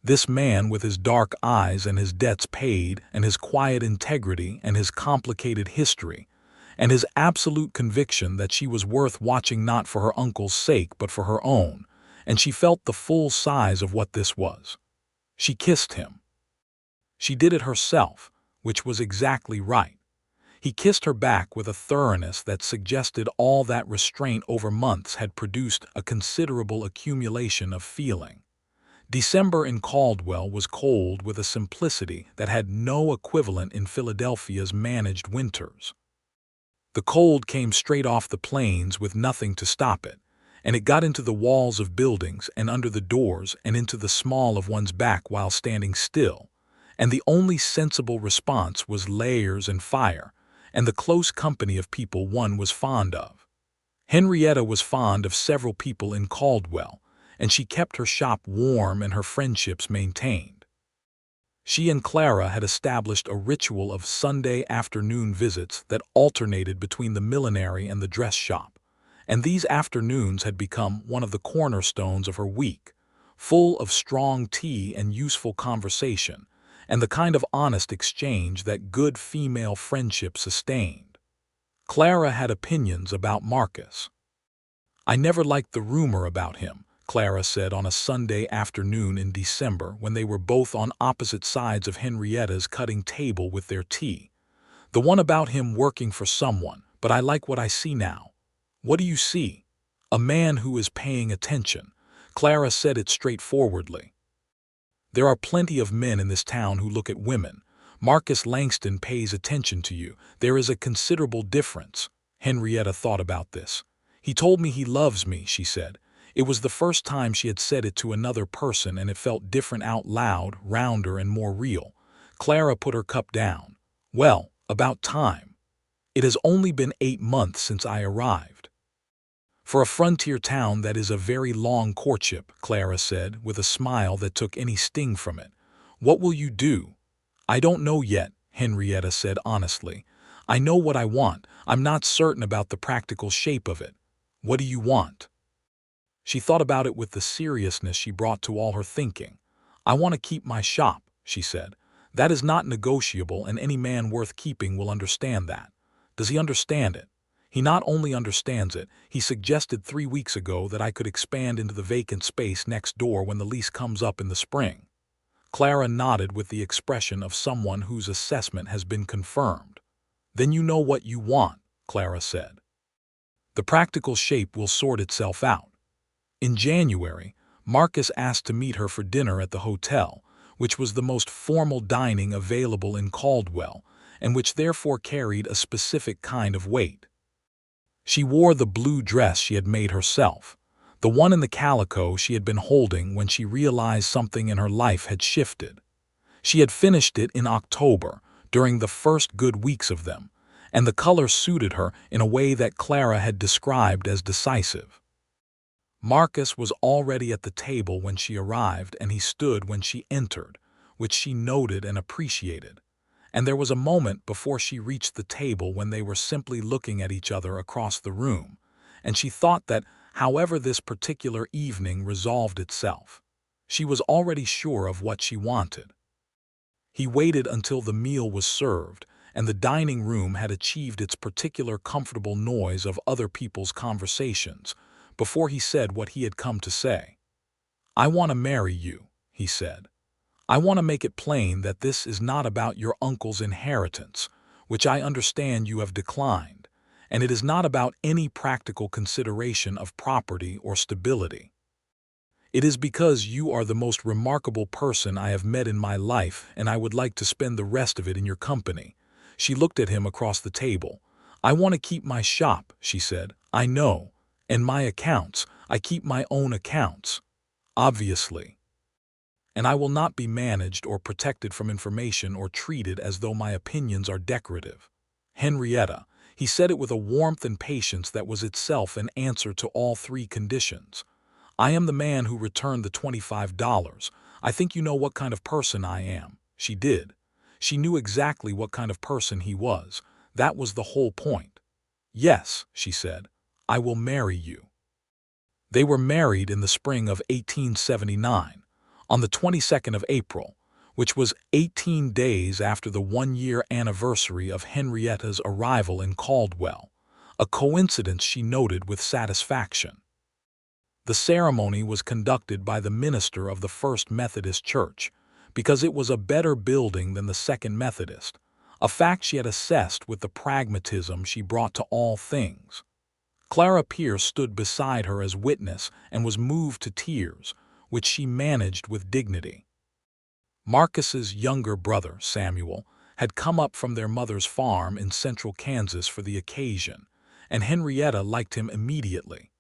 This man with his dark eyes and his debts paid and his quiet integrity and his complicated history, and his absolute conviction that she was worth watching not for her uncle's sake but for her own, and she felt the full size of what this was. She kissed him. She did it herself, which was exactly right. He kissed her back with a thoroughness that suggested all that restraint over months had produced a considerable accumulation of feeling. December in Caldwell was cold with a simplicity that had no equivalent in Philadelphia's managed winters. The cold came straight off the plains with nothing to stop it, and it got into the walls of buildings and under the doors and into the small of one's back while standing still, and the only sensible response was layers and fire, and the close company of people one was fond of. Henrietta was fond of several people in Caldwell, and she kept her shop warm and her friendships maintained. She and Clara had established a ritual of Sunday afternoon visits that alternated between the millinery and the dress shop, and these afternoons had become one of the cornerstones of her week, full of strong tea and useful conversation, and the kind of honest exchange that good female friendship sustained. Clara had opinions about Marcus. "I never liked the rumor about him," Clara said on a Sunday afternoon in December when they were both on opposite sides of Henrietta's cutting table with their tea. "The one about him working for someone, but I like what I see now." "What do you see?" "A man who is paying attention." Clara said it straightforwardly. "There are plenty of men in this town who look at women. Marcus Langston pays attention to you. There is a considerable difference." Henrietta thought about this. "He told me he loves me," she said. It was the first time she had said it to another person, and it felt different out loud, rounder and more real. Clara put her cup down. "Well, about time. It has only been 8 months since I arrived." "For a frontier town that is a very long courtship," Clara said, with a smile that took any sting from it. "What will you do?" "I don't know yet," Henrietta said honestly. "I know what I want. I'm not certain about the practical shape of it." "What do you want?" She thought about it with the seriousness she brought to all her thinking. "I want to keep my shop," she said. "That is not negotiable, and any man worth keeping will understand that." "Does he understand it?" "He not only understands it, he suggested 3 weeks ago that I could expand into the vacant space next door when the lease comes up in the spring." Clara nodded with the expression of someone whose assessment has been confirmed. "Then you know what you want," Clara said. "The practical shape will sort itself out." In January, Marcus asked to meet her for dinner at the hotel, which was the most formal dining available in Caldwell, and which therefore carried a specific kind of weight. She wore the blue dress she had made herself, the one in the calico she had been holding when she realized something in her life had shifted. She had finished it in October, during the first good weeks of them, and the color suited her in a way that Clara had described as decisive. Marcus was already at the table when she arrived, and he stood when she entered, which she noted and appreciated. And there was a moment before she reached the table when they were simply looking at each other across the room, and she thought that, however this particular evening resolved itself, she was already sure of what she wanted. He waited until the meal was served, and the dining room had achieved its particular comfortable noise of other people's conversations, before he said what he had come to say. "I want to marry you," he said. "I want to make it plain that this is not about your uncle's inheritance, which I understand you have declined, and it is not about any practical consideration of property or stability. It is because you are the most remarkable person I have met in my life, and I would like to spend the rest of it in your company." She looked at him across the table. "I want to keep my shop," she said. "I know. And my accounts. I keep my own accounts. Obviously. And I will not be managed or protected from information or treated as though my opinions are decorative." "Henrietta," he said it with a warmth and patience that was itself an answer to all 3 conditions. "I am the man who returned the $25. I think you know what kind of person I am." She did. She knew exactly what kind of person he was. That was the whole point. "Yes," she said. "I will marry you." They were married in the spring of 1879, on the 22nd of April, which was 18 days after the 1-year anniversary of Henrietta's arrival in Caldwell, a coincidence she noted with satisfaction. The ceremony was conducted by the minister of the First Methodist Church, because it was a better building than the Second Methodist, a fact she had assessed with the pragmatism she brought to all things. Clara Pierce stood beside her as witness and was moved to tears, which she managed with dignity. Marcus's younger brother, Samuel, had come up from their mother's farm in central Kansas for the occasion, and Henrietta liked him immediately.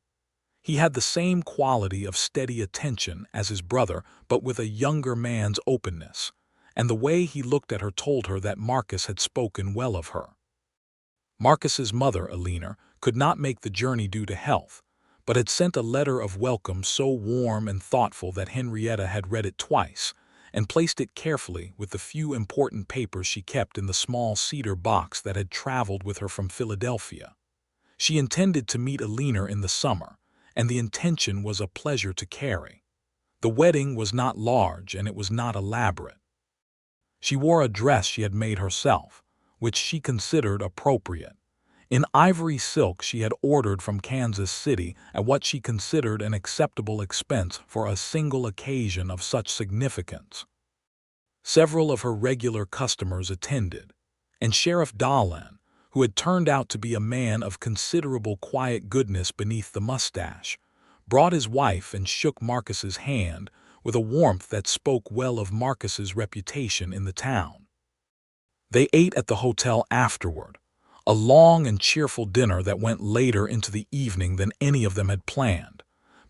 He had the same quality of steady attention as his brother, but with a younger man's openness, and the way he looked at her told her that Marcus had spoken well of her. Marcus's mother, Eleanor, could not make the journey due to health, but had sent a letter of welcome so warm and thoughtful that Henrietta had read it twice, and placed it carefully with the few important papers she kept in the small cedar box that had traveled with her from Philadelphia. She intended to meet Eleanor in the summer, and the intention was a pleasure to carry. The wedding was not large and it was not elaborate. She wore a dress she had made herself, which she considered appropriate. In ivory silk she had ordered from Kansas City at what she considered an acceptable expense for a single occasion of such significance. Several of her regular customers attended, and Sheriff Dahlin, who had turned out to be a man of considerable quiet goodness beneath the mustache, brought his wife and shook Marcus's hand with a warmth that spoke well of Marcus's reputation in the town. They ate at the hotel afterward, a long and cheerful dinner that went later into the evening than any of them had planned,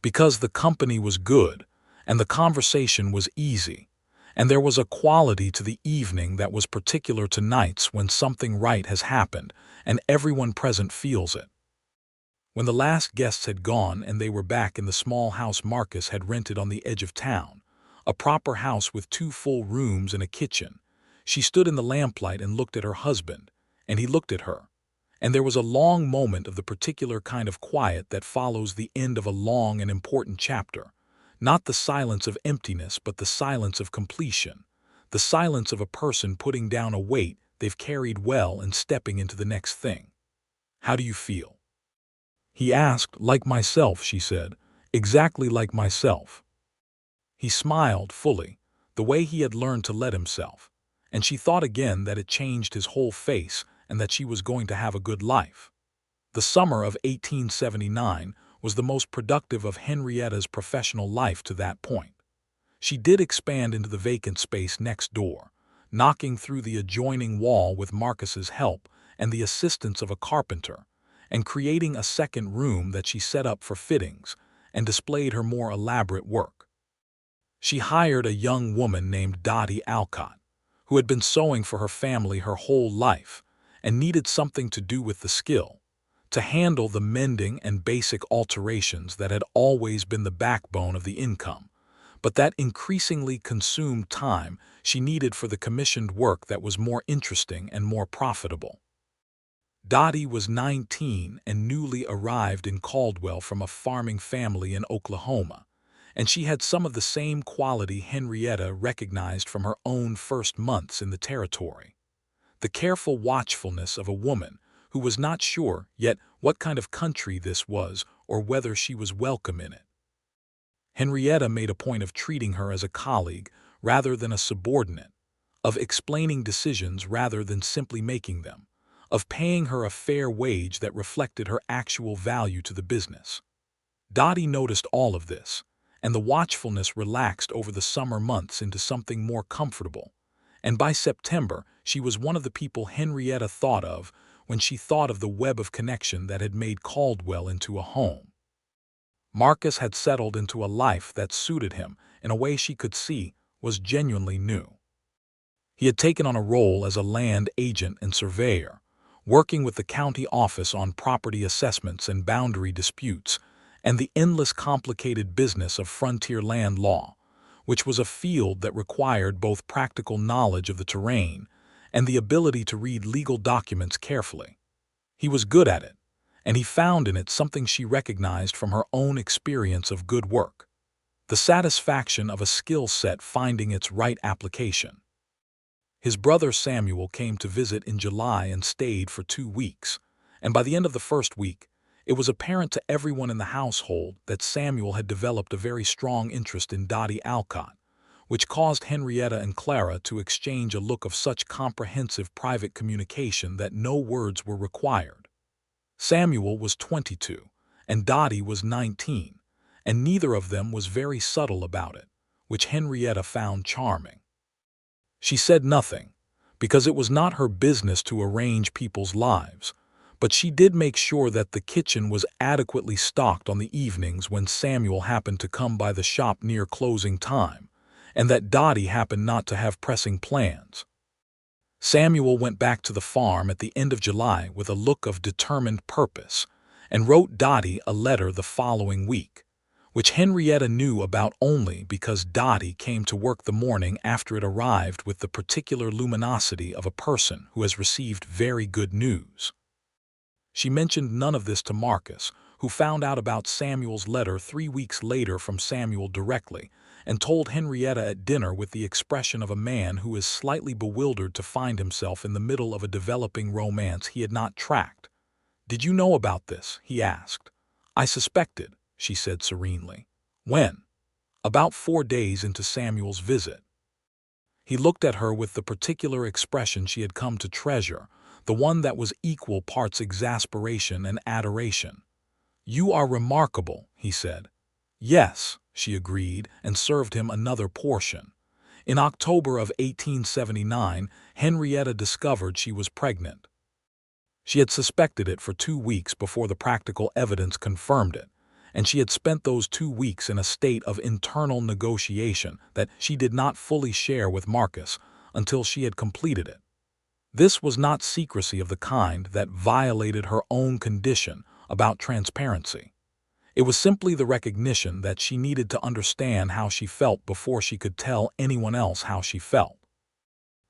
because the company was good and the conversation was easy, and there was a quality to the evening that was particular to nights when something right has happened and everyone present feels it. When the last guests had gone and they were back in the small house Marcus had rented on the edge of town, a proper house with 2 full rooms and a kitchen, she stood in the lamplight and looked at her husband, and he looked at her, and there was a long moment of the particular kind of quiet that follows the end of a long and important chapter, not the silence of emptiness but the silence of completion, the silence of a person putting down a weight they've carried well and stepping into the next thing. "How do you feel?" he asked. "Like myself," she said, "exactly like myself." He smiled fully, the way he had learned to let himself, and she thought again that it changed his whole face and that she was going to have a good life. The summer of 1879 was the most productive of Henrietta's professional life to that point. She did expand into the vacant space next door, knocking through the adjoining wall with Marcus's help and the assistance of a carpenter, and creating a second room that she set up for fittings and displayed her more elaborate work. She hired a young woman named Dottie Alcott, who had been sewing for her family her whole life and needed something to do with the skill, to handle the mending and basic alterations that had always been the backbone of the income, but that increasingly consumed time she needed for the commissioned work that was more interesting and more profitable. Dottie was 19 and newly arrived in Caldwell from a farming family in Oklahoma, and she had some of the same quality Henrietta recognized from her own first months in the territory: the careful watchfulness of a woman who was not sure yet what kind of country this was or whether she was welcome in it. Henrietta made a point of treating her as a colleague rather than a subordinate, of explaining decisions rather than simply making them, of paying her a fair wage that reflected her actual value to the business. Dottie noticed all of this, and the watchfulness relaxed over the summer months into something more comfortable, and by September she was one of the people Henrietta thought of when she thought of the web of connection that had made Caldwell into a home. Marcus had settled into a life that suited him in a way she could see was genuinely new. He had taken on a role as a land agent and surveyor, working with the county office on property assessments and boundary disputes, and the endless complicated business of frontier land law, which was a field that required both practical knowledge of the terrain and the ability to read legal documents carefully. He was good at it, and he found in it something she recognized from her own experience of good work: the satisfaction of a skill set finding its right application. His brother Samuel came to visit in July and stayed for 2 weeks, and by the end of the first week, it was apparent to everyone in the household that Samuel had developed a very strong interest in Dottie Alcott, which caused Henrietta and Clara to exchange a look of such comprehensive private communication that no words were required. Samuel was 22, and Dottie was 19, and neither of them was very subtle about it, which Henrietta found charming. She said nothing, because it was not her business to arrange people's lives, but she did make sure that the kitchen was adequately stocked on the evenings when Samuel happened to come by the shop near closing time, and that Dottie happened not to have pressing plans. Samuel went back to the farm at the end of July with a look of determined purpose, and wrote Dottie a letter the following week, which Henrietta knew about only because Dottie came to work the morning after it arrived with the particular luminosity of a person who has received very good news. She mentioned none of this to Marcus, who found out about Samuel's letter 3 weeks later from Samuel directly, and told Henrietta at dinner with the expression of a man who is slightly bewildered to find himself in the middle of a developing romance he had not tracked. "Did you know about this?" he asked. "I suspected," she said serenely. "When?" "About 4 days into Samuel's visit." He looked at her with the particular expression she had come to treasure, the one that was equal parts exasperation and adoration. "You are remarkable," he said. "Yes," she agreed, and served him another portion. In October of 1879, Henrietta discovered she was pregnant. She had suspected it for 2 weeks before the practical evidence confirmed it, and she had spent those 2 weeks in a state of internal negotiation that she did not fully share with Marcus until she had completed it. This was not secrecy of the kind that violated her own condition about transparency. It was simply the recognition that she needed to understand how she felt before she could tell anyone else how she felt.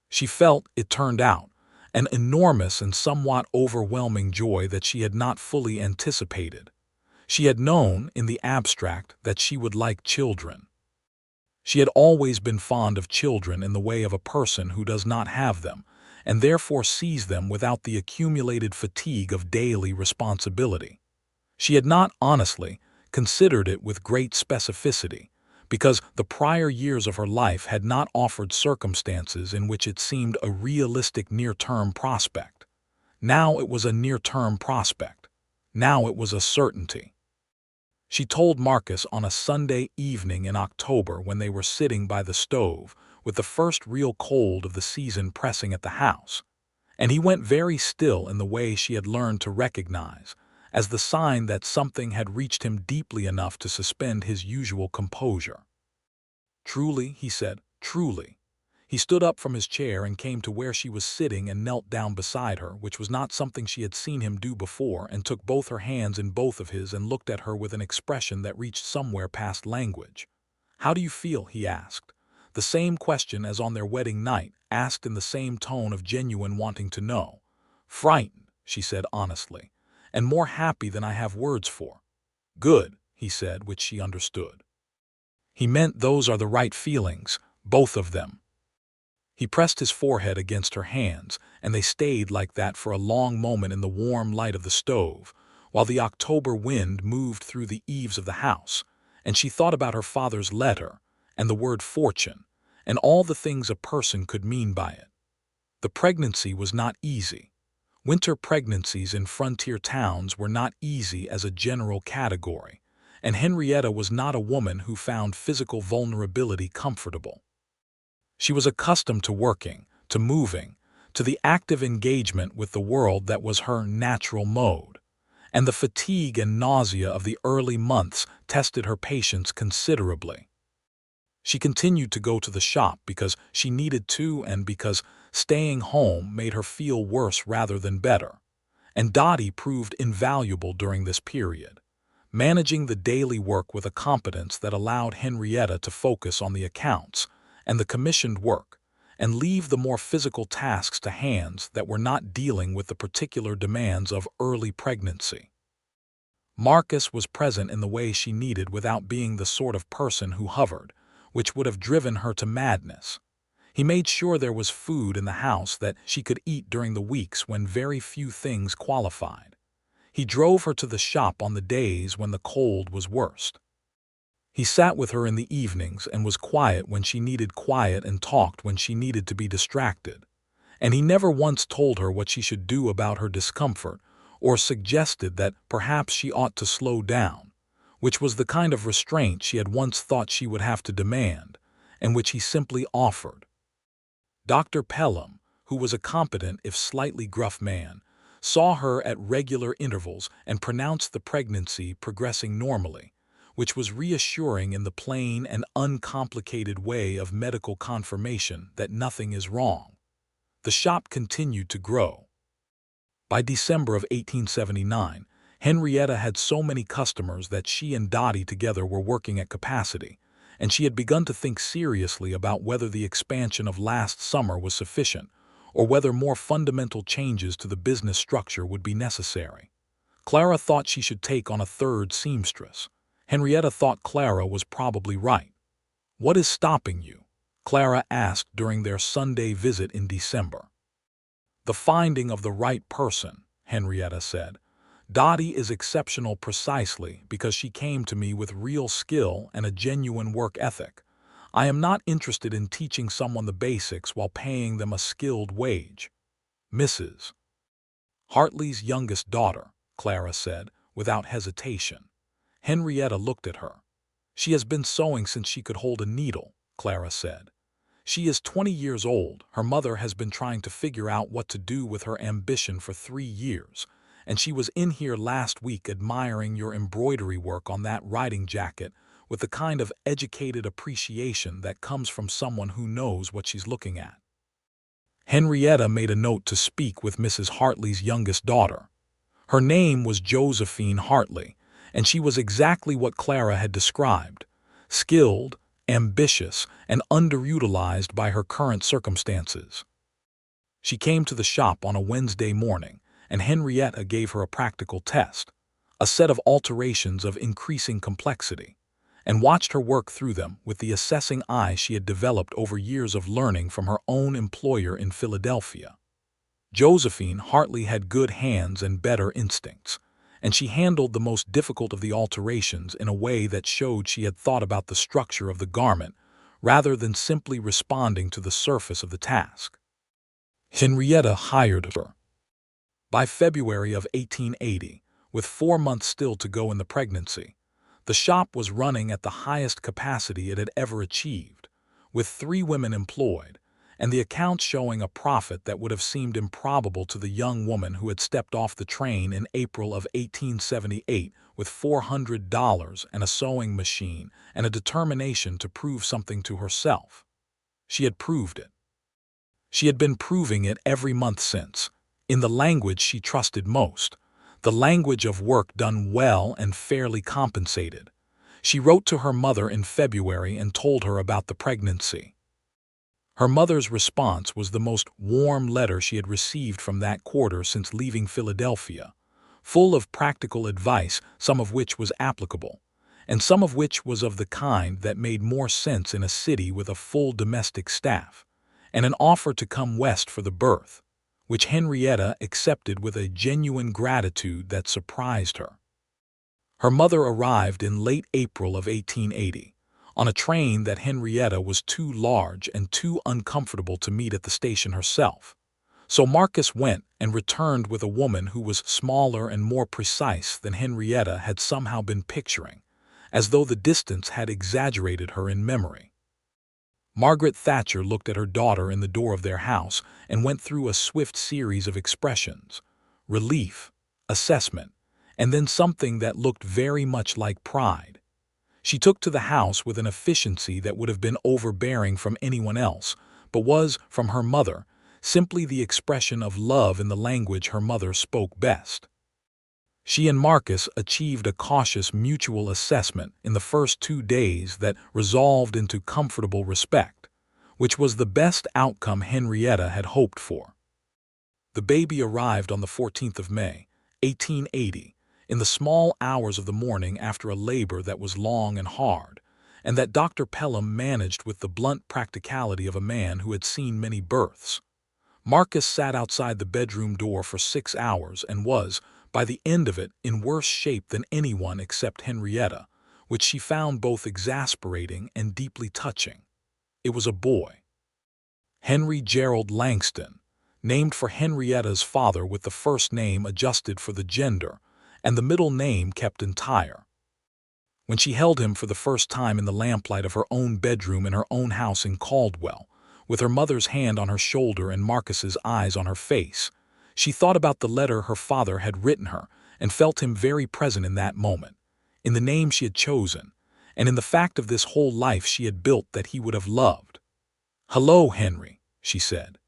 She felt, it turned out, an enormous and somewhat overwhelming joy that she had not fully anticipated. She had known, in the abstract, that she would like children. She had always been fond of children in the way of a person who does not have them, and therefore sees them without the accumulated fatigue of daily responsibility. She had not, honestly, considered it with great specificity, because the prior years of her life had not offered circumstances in which it seemed a realistic near-term prospect. Now it was a near-term prospect. Now it was a certainty. She told Marcus on a Sunday evening in October when they were sitting by the stove, with the first real cold of the season pressing at the house, and he went very still in the way she had learned to recognize, as the sign that something had reached him deeply enough to suspend his usual composure. "Truly," he said, "truly." He stood up from his chair and came to where she was sitting and knelt down beside her, which was not something she had seen him do before, and took both her hands in both of his and looked at her with an expression that reached somewhere past language. "How do you feel?" he asked. The same question as on their wedding night, asked in the same tone of genuine wanting to know. "Frightened," she said honestly, "and more happy than I have words for." "Good," he said, which she understood. He meant those are the right feelings, both of them. He pressed his forehead against her hands, and they stayed like that for a long moment in the warm light of the stove, while the October wind moved through the eaves of the house, and she thought about her father's letter, and the word fortune, and all the things a person could mean by it. The pregnancy was not easy. Winter pregnancies in frontier towns were not easy as a general category, and Henrietta was not a woman who found physical vulnerability comfortable. She was accustomed to working, to moving, to the active engagement with the world that was her natural mode, and the fatigue and nausea of the early months tested her patience considerably. She continued to go to the shop because she needed to and because staying home made her feel worse rather than better, and Dottie proved invaluable during this period, managing the daily work with a competence that allowed Henrietta to focus on the accounts and the commissioned work, and leave the more physical tasks to hands that were not dealing with the particular demands of early pregnancy. Marcus was present in the way she needed without being the sort of person who hovered, which would have driven her to madness. He made sure there was food in the house that she could eat during the weeks when very few things qualified. He drove her to the shop on the days when the cold was worst. He sat with her in the evenings and was quiet when she needed quiet and talked when she needed to be distracted. And he never once told her what she should do about her discomfort or suggested that perhaps she ought to slow down, which was the kind of restraint she had once thought she would have to demand, and which he simply offered. Dr. Pelham, who was a competent if slightly gruff man, saw her at regular intervals and pronounced the pregnancy progressing normally, which was reassuring in the plain and uncomplicated way of medical confirmation that nothing is wrong. The shop continued to grow. By December of 1879, Henrietta had so many customers that she and Dottie together were working at capacity, and she had begun to think seriously about whether the expansion of last summer was sufficient, or whether more fundamental changes to the business structure would be necessary. Clara thought she should take on a third seamstress. Henrietta thought Clara was probably right. "What is stopping you?" Clara asked during their Sunday visit in December. "The finding of the right person," Henrietta said. "Dottie is exceptional precisely because she came to me with real skill and a genuine work ethic. I am not interested in teaching someone the basics while paying them a skilled wage." "Mrs. Hartley's youngest daughter," Clara said, without hesitation. Henrietta looked at her. "She has been sewing since she could hold a needle," Clara said. "She is 20 years old. Her mother has been trying to figure out what to do with her ambition for 3 years, and she was in here last week admiring your embroidery work on that riding jacket with the kind of educated appreciation that comes from someone who knows what she's looking at." Henrietta made a note to speak with Mrs. Hartley's youngest daughter. Her name was Josephine Hartley, and she was exactly what Clara had described: skilled, ambitious, and underutilized by her current circumstances. She came to the shop on a Wednesday morning, and Henrietta gave her a practical test, a set of alterations of increasing complexity, and watched her work through them with the assessing eye she had developed over years of learning from her own employer in Philadelphia. Josephine Hartley had good hands and better instincts, and she handled the most difficult of the alterations in a way that showed she had thought about the structure of the garment rather than simply responding to the surface of the task. Henrietta hired her. By February of 1880, with 4 months still to go in the pregnancy, the shop was running at the highest capacity it had ever achieved, with 3 women employed, and the accounts showing a profit that would have seemed improbable to the young woman who had stepped off the train in April of 1878 with $400 and a sewing machine and a determination to prove something to herself. She had proved it. She had been proving it every month since, in the language she trusted most, the language of work done well and fairly compensated. She wrote to her mother in February and told her about the pregnancy. Her mother's response was the most warm letter she had received from that quarter since leaving Philadelphia, full of practical advice, some of which was applicable, and some of which was of the kind that made more sense in a city with a full domestic staff, and an offer to come west for the birth, which Henrietta accepted with a genuine gratitude that surprised her. Her mother arrived in late April of 1880, on a train that Henrietta was too large and too uncomfortable to meet at the station herself. So Marcus went and returned with a woman who was smaller and more precise than Henrietta had somehow been picturing, as though the distance had exaggerated her in memory. Margaret Thatcher looked at her daughter in the door of their house and went through a swift series of expressions: relief, assessment, and then something that looked very much like pride. She took to the house with an efficiency that would have been overbearing from anyone else, but was, from her mother, simply the expression of love in the language her mother spoke best. She and Marcus achieved a cautious mutual assessment in the first 2 days that resolved into comfortable respect, which was the best outcome Henrietta had hoped for. The baby arrived on the 14th of May, 1880, in the small hours of the morning after a labor that was long and hard, and that Dr. Pelham managed with the blunt practicality of a man who had seen many births. Marcus sat outside the bedroom door for 6 hours and was, by the end of it, in worse shape than anyone except Henrietta, which she found both exasperating and deeply touching. It was a boy. Henry Gerald Langston, named for Henrietta's father with the first name adjusted for the gender and the middle name kept entire. When she held him for the first time in the lamplight of her own bedroom in her own house in Caldwell, with her mother's hand on her shoulder and Marcus's eyes on her face, she thought about the letter her father had written her and felt him very present in that moment, in the name she had chosen, and in the fact of this whole life she had built that he would have loved. "Hello, Henry," she said.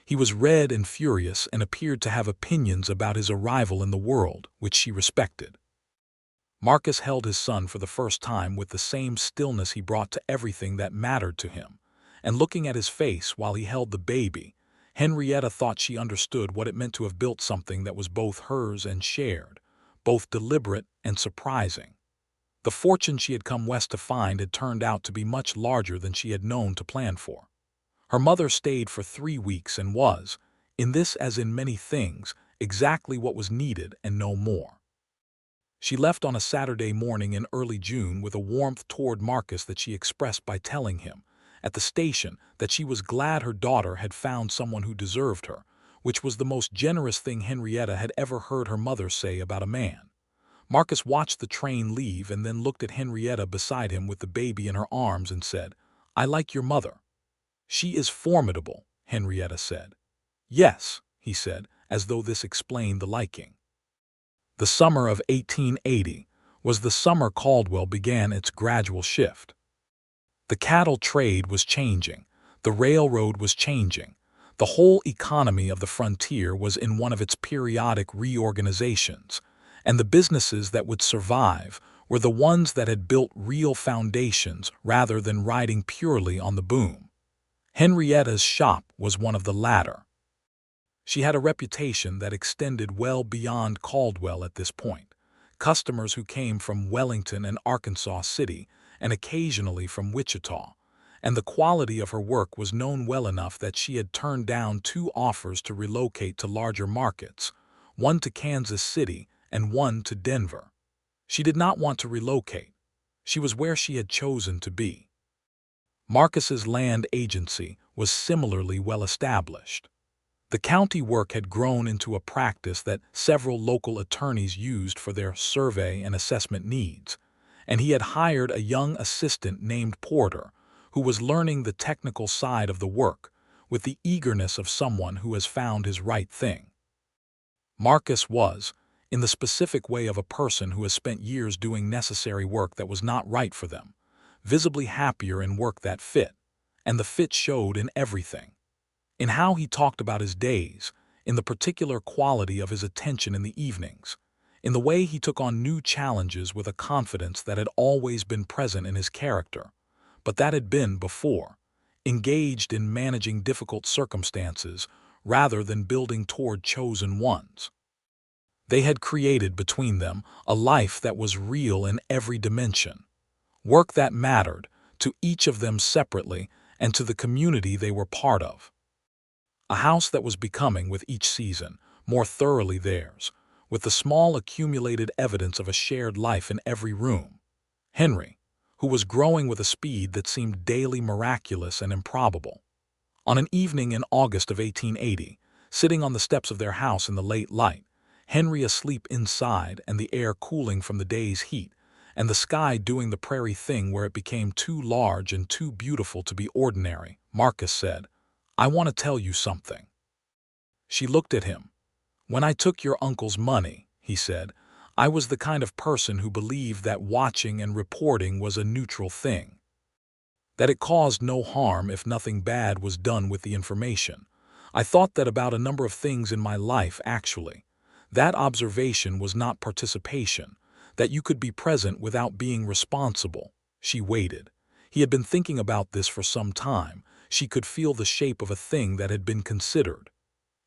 He was red and furious and appeared to have opinions about his arrival in the world, which she respected. Marcus held his son for the first time with the same stillness he brought to everything that mattered to him, and looking at his face while he held the baby, Henrietta thought she understood what it meant to have built something that was both hers and shared, both deliberate and surprising. The fortune she had come west to find had turned out to be much larger than she had known to plan for. Her mother stayed for 3 weeks and was, in this as in many things, exactly what was needed and no more. She left on a Saturday morning in early June with a warmth toward Marcus that she expressed by telling him, at the station, that she was glad her daughter had found someone who deserved her, which was the most generous thing Henrietta had ever heard her mother say about a man. Marcus watched the train leave and then looked at Henrietta beside him with the baby in her arms and said, "I like your mother." "She is formidable," Henrietta said. "Yes," he said, as though this explained the liking. The summer of 1880 was the summer Caldwell began its gradual shift. The cattle trade was changing, the railroad was changing, the whole economy of the frontier was in one of its periodic reorganizations, and the businesses that would survive were the ones that had built real foundations rather than riding purely on the boom. Henrietta's shop was one of the latter. She had a reputation that extended well beyond Caldwell at this point, customers who came from Wellington and Arkansas City, and occasionally from Wichita, and the quality of her work was known well enough that she had turned down 2 offers to relocate to larger markets, one to Kansas City and one to Denver. She did not want to relocate. She was where she had chosen to be. Marcus's land agency was similarly well established. The county work had grown into a practice that several local attorneys used for their survey and assessment needs, and he had hired a young assistant named Porter, who was learning the technical side of the work with the eagerness of someone who has found his right thing. Marcus was, in the specific way of a person who has spent years doing necessary work that was not right for them, visibly happier in work that fit, and the fit showed in everything. In how he talked about his days, in the particular quality of his attention in the evenings, in the way he took on new challenges with a confidence that had always been present in his character, but that had been before, engaged in managing difficult circumstances rather than building toward chosen ones. They had created between them a life that was real in every dimension, work that mattered to each of them separately and to the community they were part of. A house that was becoming, with each season, more thoroughly theirs, with the small accumulated evidence of a shared life in every room. Henry, who was growing with a speed that seemed daily miraculous and improbable. On an evening in August of 1880, sitting on the steps of their house in the late light, Henry asleep inside and the air cooling from the day's heat, and the sky doing the prairie thing where it became too large and too beautiful to be ordinary, Marcus said, "I want to tell you something." She looked at him. "When I took your uncle's money," he said, "I was the kind of person who believed that watching and reporting was a neutral thing, that it caused no harm if nothing bad was done with the information. I thought that about a number of things in my life, actually. That observation was not participation, that you could be present without being responsible." She waited. He had been thinking about this for some time. She could feel the shape of a thing that had been considered.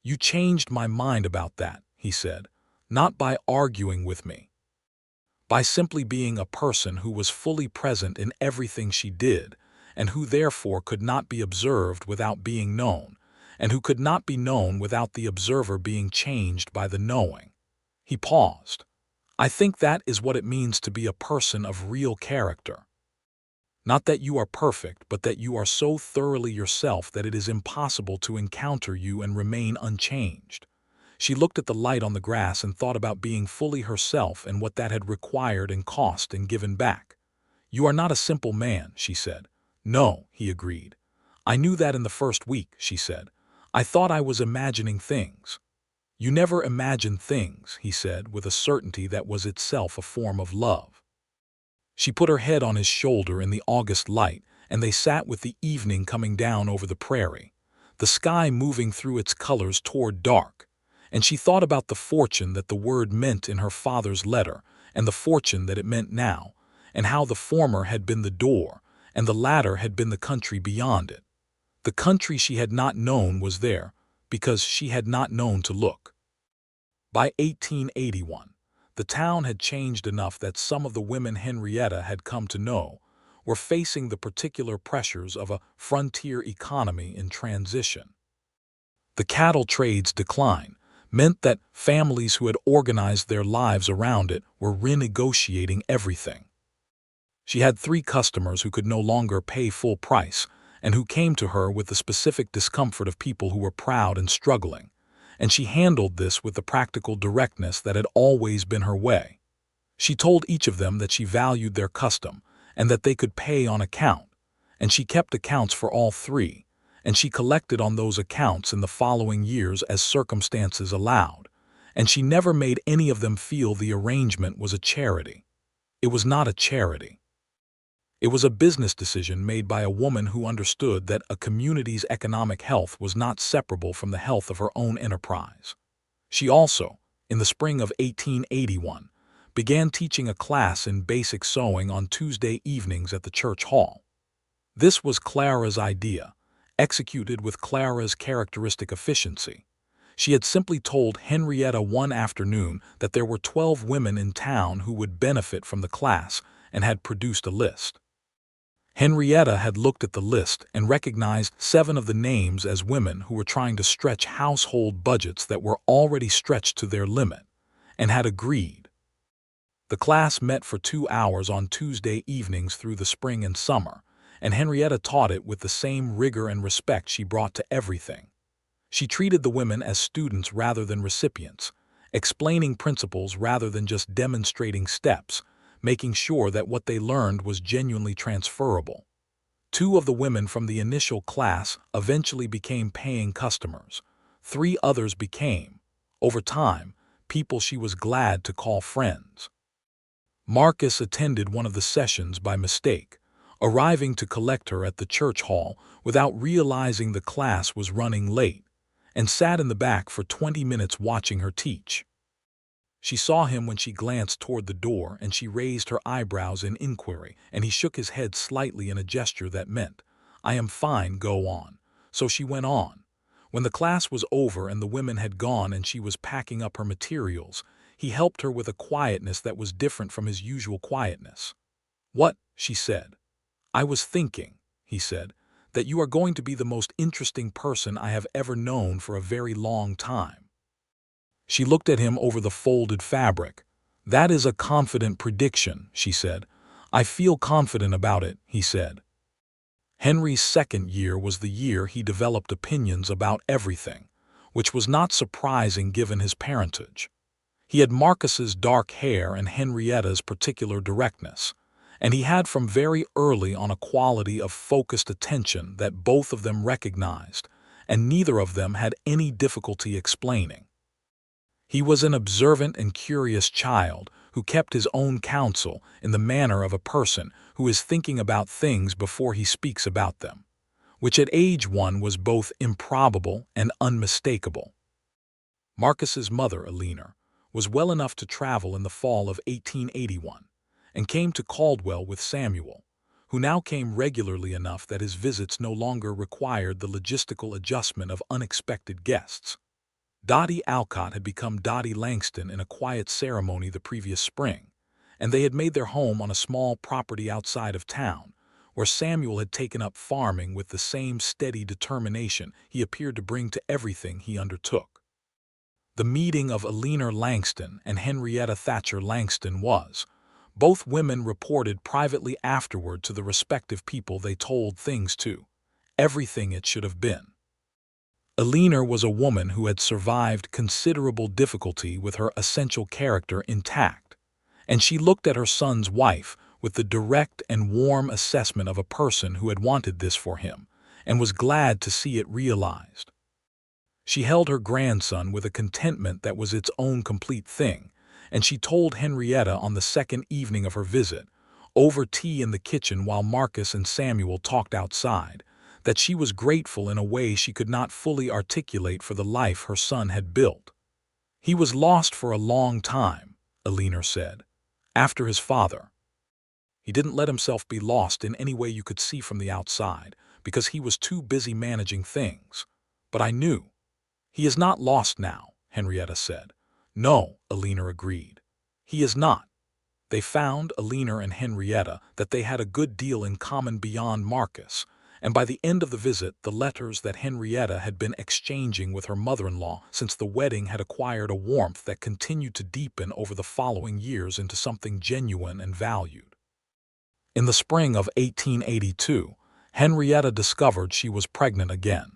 "You changed my mind about that," he said, "not by arguing with me. By simply being a person who was fully present in everything she did, and who therefore could not be observed without being known, and who could not be known without the observer being changed by the knowing." He paused. I think that is what it means to be a person of real character. Not that you are perfect, but that you are so thoroughly yourself that it is impossible to encounter you and remain unchanged. She looked at the light on the grass and thought about being fully herself and what that had required and cost and given back. "You are not a simple man," she said. "No," he agreed. "I knew that in the first week," she said. "I thought I was imagining things." "You never imagine things," he said, with a certainty that was itself a form of love. She put her head on his shoulder in the August light, and they sat with the evening coming down over the prairie, the sky moving through its colors toward dark, and she thought about the fortune that the word meant in her father's letter and the fortune that it meant now, and how the former had been the door, and the latter had been the country beyond it. The country she had not known was there, because she had not known to look. By 1881, the town had changed enough that some of the women Henrietta had come to know were facing the particular pressures of a frontier economy in transition. The cattle trade's decline meant that families who had organized their lives around it were renegotiating everything. She had 3 customers who could no longer pay full price and who came to her with the specific discomfort of people who were proud and struggling, and she handled this with the practical directness that had always been her way. She told each of them that she valued their custom and that they could pay on account, and she kept accounts for all 3, and she collected on those accounts in the following years as circumstances allowed, and she never made any of them feel the arrangement was a charity. It was not a charity. It was a business decision made by a woman who understood that a community's economic health was not separable from the health of her own enterprise. She also, in the spring of 1881, began teaching a class in basic sewing on Tuesday evenings at the church hall. This was Clara's idea, executed with Clara's characteristic efficiency. She had simply told Henrietta one afternoon that there were 12 women in town who would benefit from the class and had produced a list. Henrietta had looked at the list and recognized 7 of the names as women who were trying to stretch household budgets that were already stretched to their limit, and had agreed. The class met for 2 hours on Tuesday evenings through the spring and summer, and Henrietta taught it with the same rigor and respect she brought to everything. She treated the women as students rather than recipients, explaining principles rather than just demonstrating steps, making sure that what they learned was genuinely transferable. 2 of the women from the initial class eventually became paying customers. 3 others became, over time, people she was glad to call friends. Marcus attended one of the sessions by mistake, arriving to collect her at the church hall without realizing the class was running late, and sat in the back for 20 minutes watching her teach. She saw him when she glanced toward the door, and she raised her eyebrows in inquiry, and he shook his head slightly in a gesture that meant, "I am fine, go on." So she went on. When the class was over and the women had gone and she was packing up her materials, he helped her with a quietness that was different from his usual quietness. "What?" she said. "I was thinking," he said, "that you are going to be the most interesting person I have ever known for a very long time." She looked at him over the folded fabric. "That is a confident prediction," she said. "I feel confident about it," he said. Henry's second year was the year he developed opinions about everything, which was not surprising given his parentage. He had Marcus's dark hair and Henrietta's particular directness, and he had from very early on a quality of focused attention that both of them recognized, and neither of them had any difficulty explaining. He was an observant and curious child who kept his own counsel in the manner of a person who is thinking about things before he speaks about them, which at age 1 was both improbable and unmistakable. Marcus's mother, Eleanor, was well enough to travel in the fall of 1881, and came to Caldwell with Samuel, who now came regularly enough that his visits no longer required the logistical adjustment of unexpected guests. Dottie Alcott had become Dottie Langston in a quiet ceremony the previous spring, and they had made their home on a small property outside of town, where Samuel had taken up farming with the same steady determination he appeared to bring to everything he undertook. The meeting of Marcus Langston and Henrietta Thatcher Langston was. Both women reported privately afterward to the respective people they told things to. Everything it should have been. Eleanor was a woman who had survived considerable difficulty with her essential character intact, and she looked at her son's wife with the direct and warm assessment of a person who had wanted this for him, and was glad to see it realized. She held her grandson with a contentment that was its own complete thing, and she told Henrietta on the second evening of her visit, over tea in the kitchen while Marcus and Samuel talked outside, that she was grateful in a way she could not fully articulate for the life her son had built. He was lost for a long time, Eleanor said, after his father. He didn't let himself be lost in any way you could see from the outside, because he was too busy managing things. But I knew. He is not lost now, Henrietta said. No, Eleanor agreed. He is not. They found, Eleanor and Henrietta, that they had a good deal in common beyond Marcus, and by the end of the visit the letters that Henrietta had been exchanging with her mother-in-law since the wedding had acquired a warmth that continued to deepen over the following years into something genuine and valued. In the spring of 1882, Henrietta discovered she was pregnant again.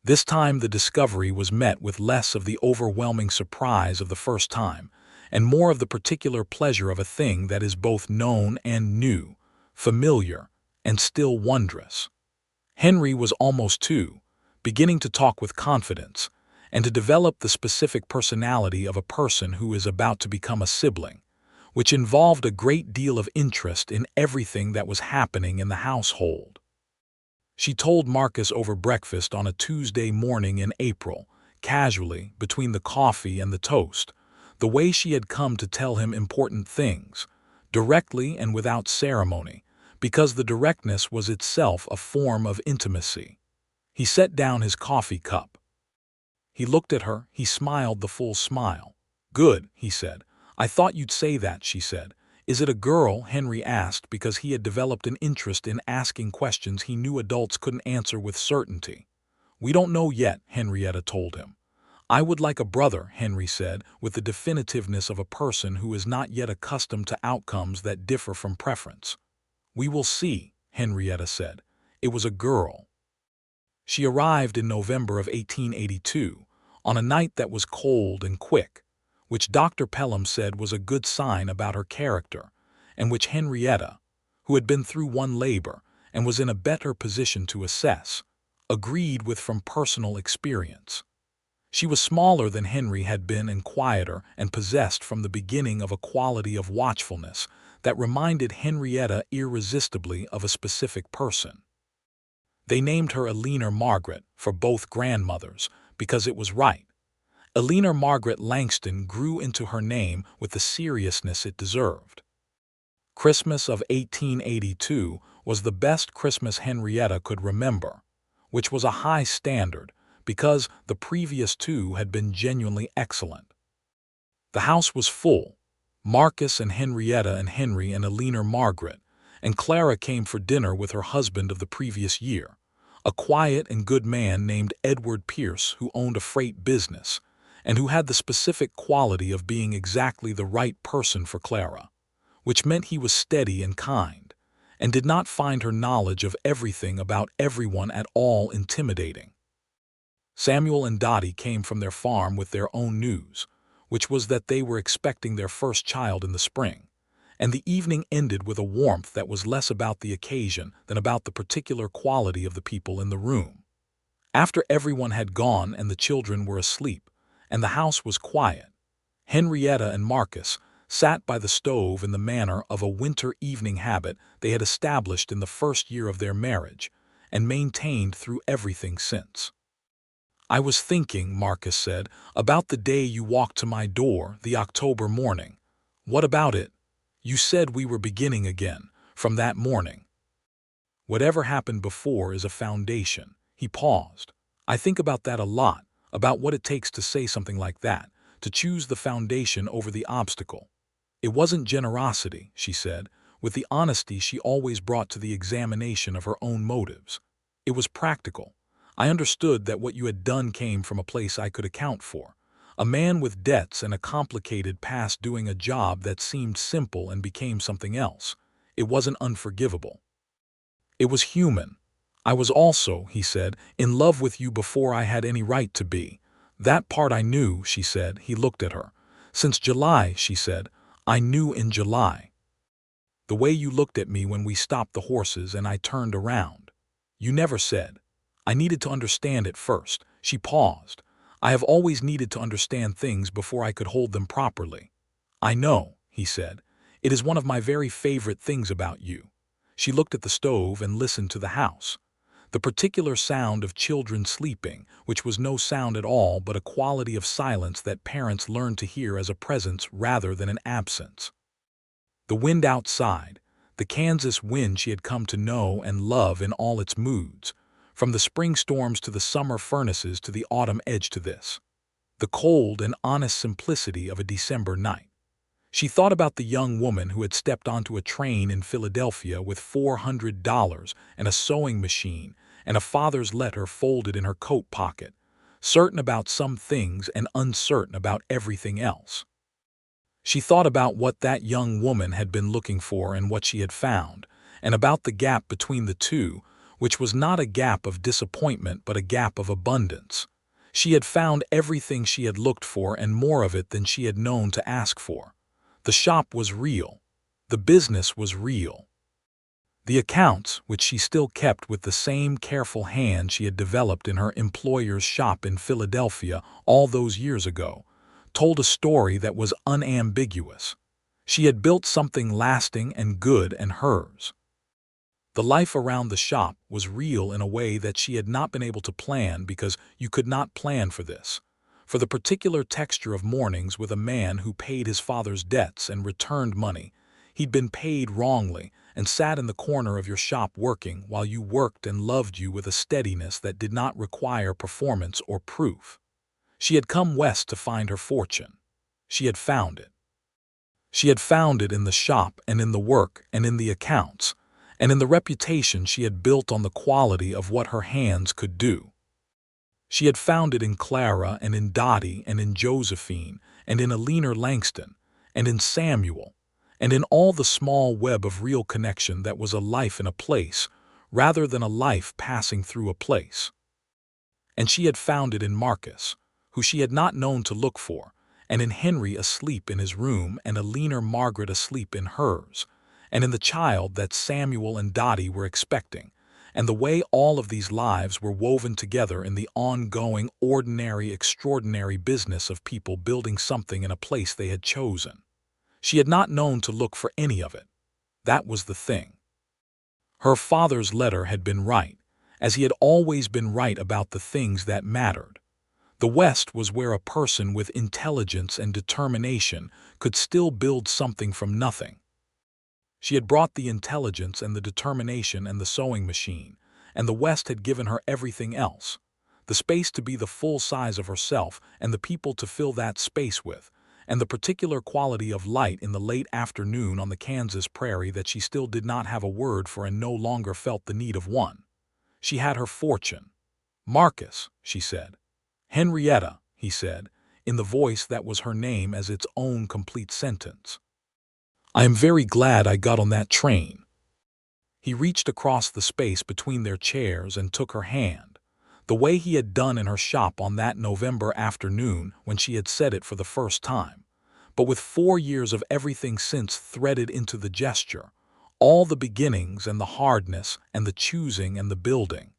This time the discovery was met with less of the overwhelming surprise of the first time, and more of the particular pleasure of a thing that is both known and new, familiar, and still wondrous. Henry was almost 2, beginning to talk with confidence, and to develop the specific personality of a person who is about to become a sibling, which involved a great deal of interest in everything that was happening in the household. She told Marcus over breakfast on a Tuesday morning in April, casually, between the coffee and the toast, the way she had come to tell him important things, directly and without ceremony, because the directness was itself a form of intimacy. He set down his coffee cup. He looked at her, he smiled the full smile. "Good," he said. "I thought you'd say that," she said. "Is it a girl?" Henry asked, because he had developed an interest in asking questions he knew adults couldn't answer with certainty. "We don't know yet," Henrietta told him. "I would like a brother," Henry said, with the definitiveness of a person who is not yet accustomed to outcomes that differ from preference. "We will see," Henrietta said. It was a girl. She arrived in November of 1882, on a night that was cold and quick, which Dr. Pelham said was a good sign about her character, and which Henrietta, who had been through one labor and was in a better position to assess, agreed with from personal experience. She was smaller than Henry had been and quieter, and possessed from the beginning of a quality of watchfulness that reminded Henrietta irresistibly of a specific person. They named her Eleanor Margaret for both grandmothers because it was right. Eleanor Margaret Langston grew into her name with the seriousness it deserved. Christmas of 1882 was the best Christmas Henrietta could remember, which was a high standard because the previous 2 had been genuinely excellent. The house was full. Marcus and Henrietta and Henry and Eleanor Margaret, and Clara came for dinner with her husband of the previous year, a quiet and good man named Edward Pierce who owned a freight business, and who had the specific quality of being exactly the right person for Clara, which meant he was steady and kind, and did not find her knowledge of everything about everyone at all intimidating. Samuel and Dottie came from their farm with their own news, which was that they were expecting their first child in the spring, and the evening ended with a warmth that was less about the occasion than about the particular quality of the people in the room. After everyone had gone and the children were asleep, and the house was quiet, Henrietta and Marcus sat by the stove in the manner of a winter evening habit they had established in the first year of their marriage, and maintained through everything since. "I was thinking," Marcus said, "about the day you walked to my door, the October morning." "What about it?" "You said we were beginning again, from that morning." "Whatever happened before is a foundation." He paused. "I think about that a lot, about what it takes to say something like that, to choose the foundation over the obstacle." "It wasn't generosity," she said, with the honesty she always brought to the examination of her own motives. "It was practical. I understood that what you had done came from a place I could account for, A man with debts and a complicated past doing a job that seemed simple and became something else. It wasn't unforgivable. It was human. I was also, he said, in love with you before I had any right to be. That part I knew, she said. He looked at her. Since July, she said. I knew in July. The way you looked at me when we stopped the horses and I turned around. You never said. I needed to understand it first. She paused. I have always needed to understand things before I could hold them properly. I know, he said. It is one of my very favorite things about you. She looked at the stove and listened to the house. The particular sound of children sleeping, which was no sound at all but a quality of silence that parents learn to hear as a presence rather than an absence. The wind outside, the Kansas wind she had come to know and love in all its moods, from the spring storms to the summer furnaces to the autumn edge to this. The cold and honest simplicity of a December night. She thought about the young woman who had stepped onto a train in Philadelphia with $400 and a sewing machine and a father's letter folded in her coat pocket, certain about some things and uncertain about everything else. She thought about what that young woman had been looking for and what she had found, and about the gap between the two, which was not a gap of disappointment but a gap of abundance. She had found everything she had looked for and more of it than she had known to ask for. The shop was real. The business was real. The accounts, which she still kept with the same careful hand she had developed in her employer's shop in Philadelphia all those years ago, told a story that was unambiguous. She had built something lasting and good and hers. The life around the shop was real in a way that she had not been able to plan because you could not plan for this. For the particular texture of mornings with a man who paid his father's debts and returned money. He'd been paid wrongly and sat in the corner of your shop working while you worked and loved you with a steadiness that did not require performance or proof. She had come west to find her fortune. She had found it. She had found it in the shop and in the work and in the accounts and in the reputation she had built on the quality of what her hands could do. She had found it in Clara and in Dottie and in Josephine and in Marcus Langston and in Samuel and in all the small web of real connection that was a life in a place rather than a life passing through a place. And she had found it in Marcus, who she had not known to look for, and in Henry asleep in his room and a leaner Margaret asleep in hers, and in the child that Samuel and Dottie were expecting, and the way all of these lives were woven together in the ongoing, ordinary, extraordinary business of people building something in a place they had chosen. She had not known to look for any of it. That was the thing. Her father's letter had been right, as he had always been right about the things that mattered. The West was where a person with intelligence and determination could still build something from nothing. She had brought the intelligence and the determination and the sewing machine, and the West had given her everything else, the space to be the full size of herself and the people to fill that space with, and the particular quality of light in the late afternoon on the Kansas prairie that she still did not have a word for and no longer felt the need of one. She had her fortune. Marcus, she said. Henrietta, he said, in the voice that was her name as its own complete sentence. I am very glad I got on that train. He reached across the space between their chairs and took her hand, the way he had done in her shop on that November afternoon when she had said it for the first time, but with 4 years of everything since threaded into the gesture, all the beginnings and the hardness and the choosing and the building.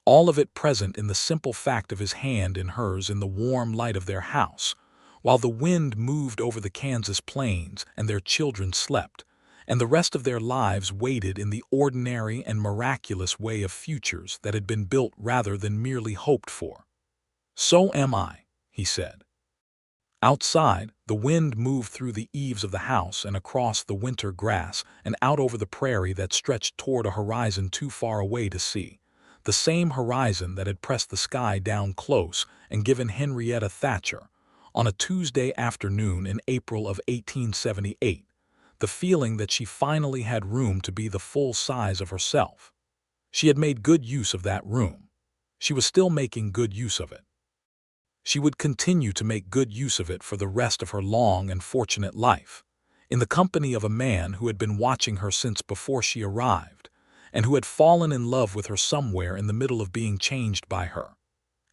All of it present in the simple fact of his hand in hers in the warm light of their house, while the wind moved over the Kansas plains and their children slept, and the rest of their lives waited in the ordinary and miraculous way of futures that had been built rather than merely hoped for. So am I, he said. Outside, the wind moved through the eaves of the house and across the winter grass and out over the prairie that stretched toward a horizon too far away to see, the same horizon that had pressed the sky down close and given Henrietta Thatcher, on a Tuesday afternoon in April of 1878, the feeling that she finally had room to be the full size of herself. She had made good use of that room. She was still making good use of it. She would continue to make good use of it for the rest of her long and fortunate life, in the company of a man who had been watching her since before she arrived, and who had fallen in love with her somewhere in the middle of being changed by her,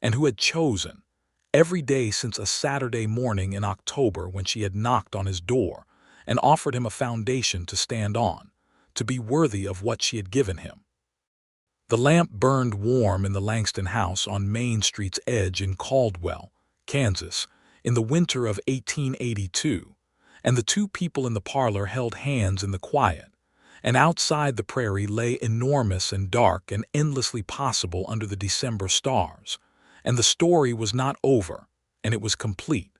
and who had chosen, every day since a Saturday morning in October when she had knocked on his door and offered him a foundation to stand on, to be worthy of what she had given him. The lamp burned warm in the Langston house on Main Street's edge in Caldwell, Kansas, in the winter of 1882, and the two people in the parlor held hands in the quiet, and outside the prairie lay enormous and dark and endlessly possible under the December stars, and the story was not over, and it was complete.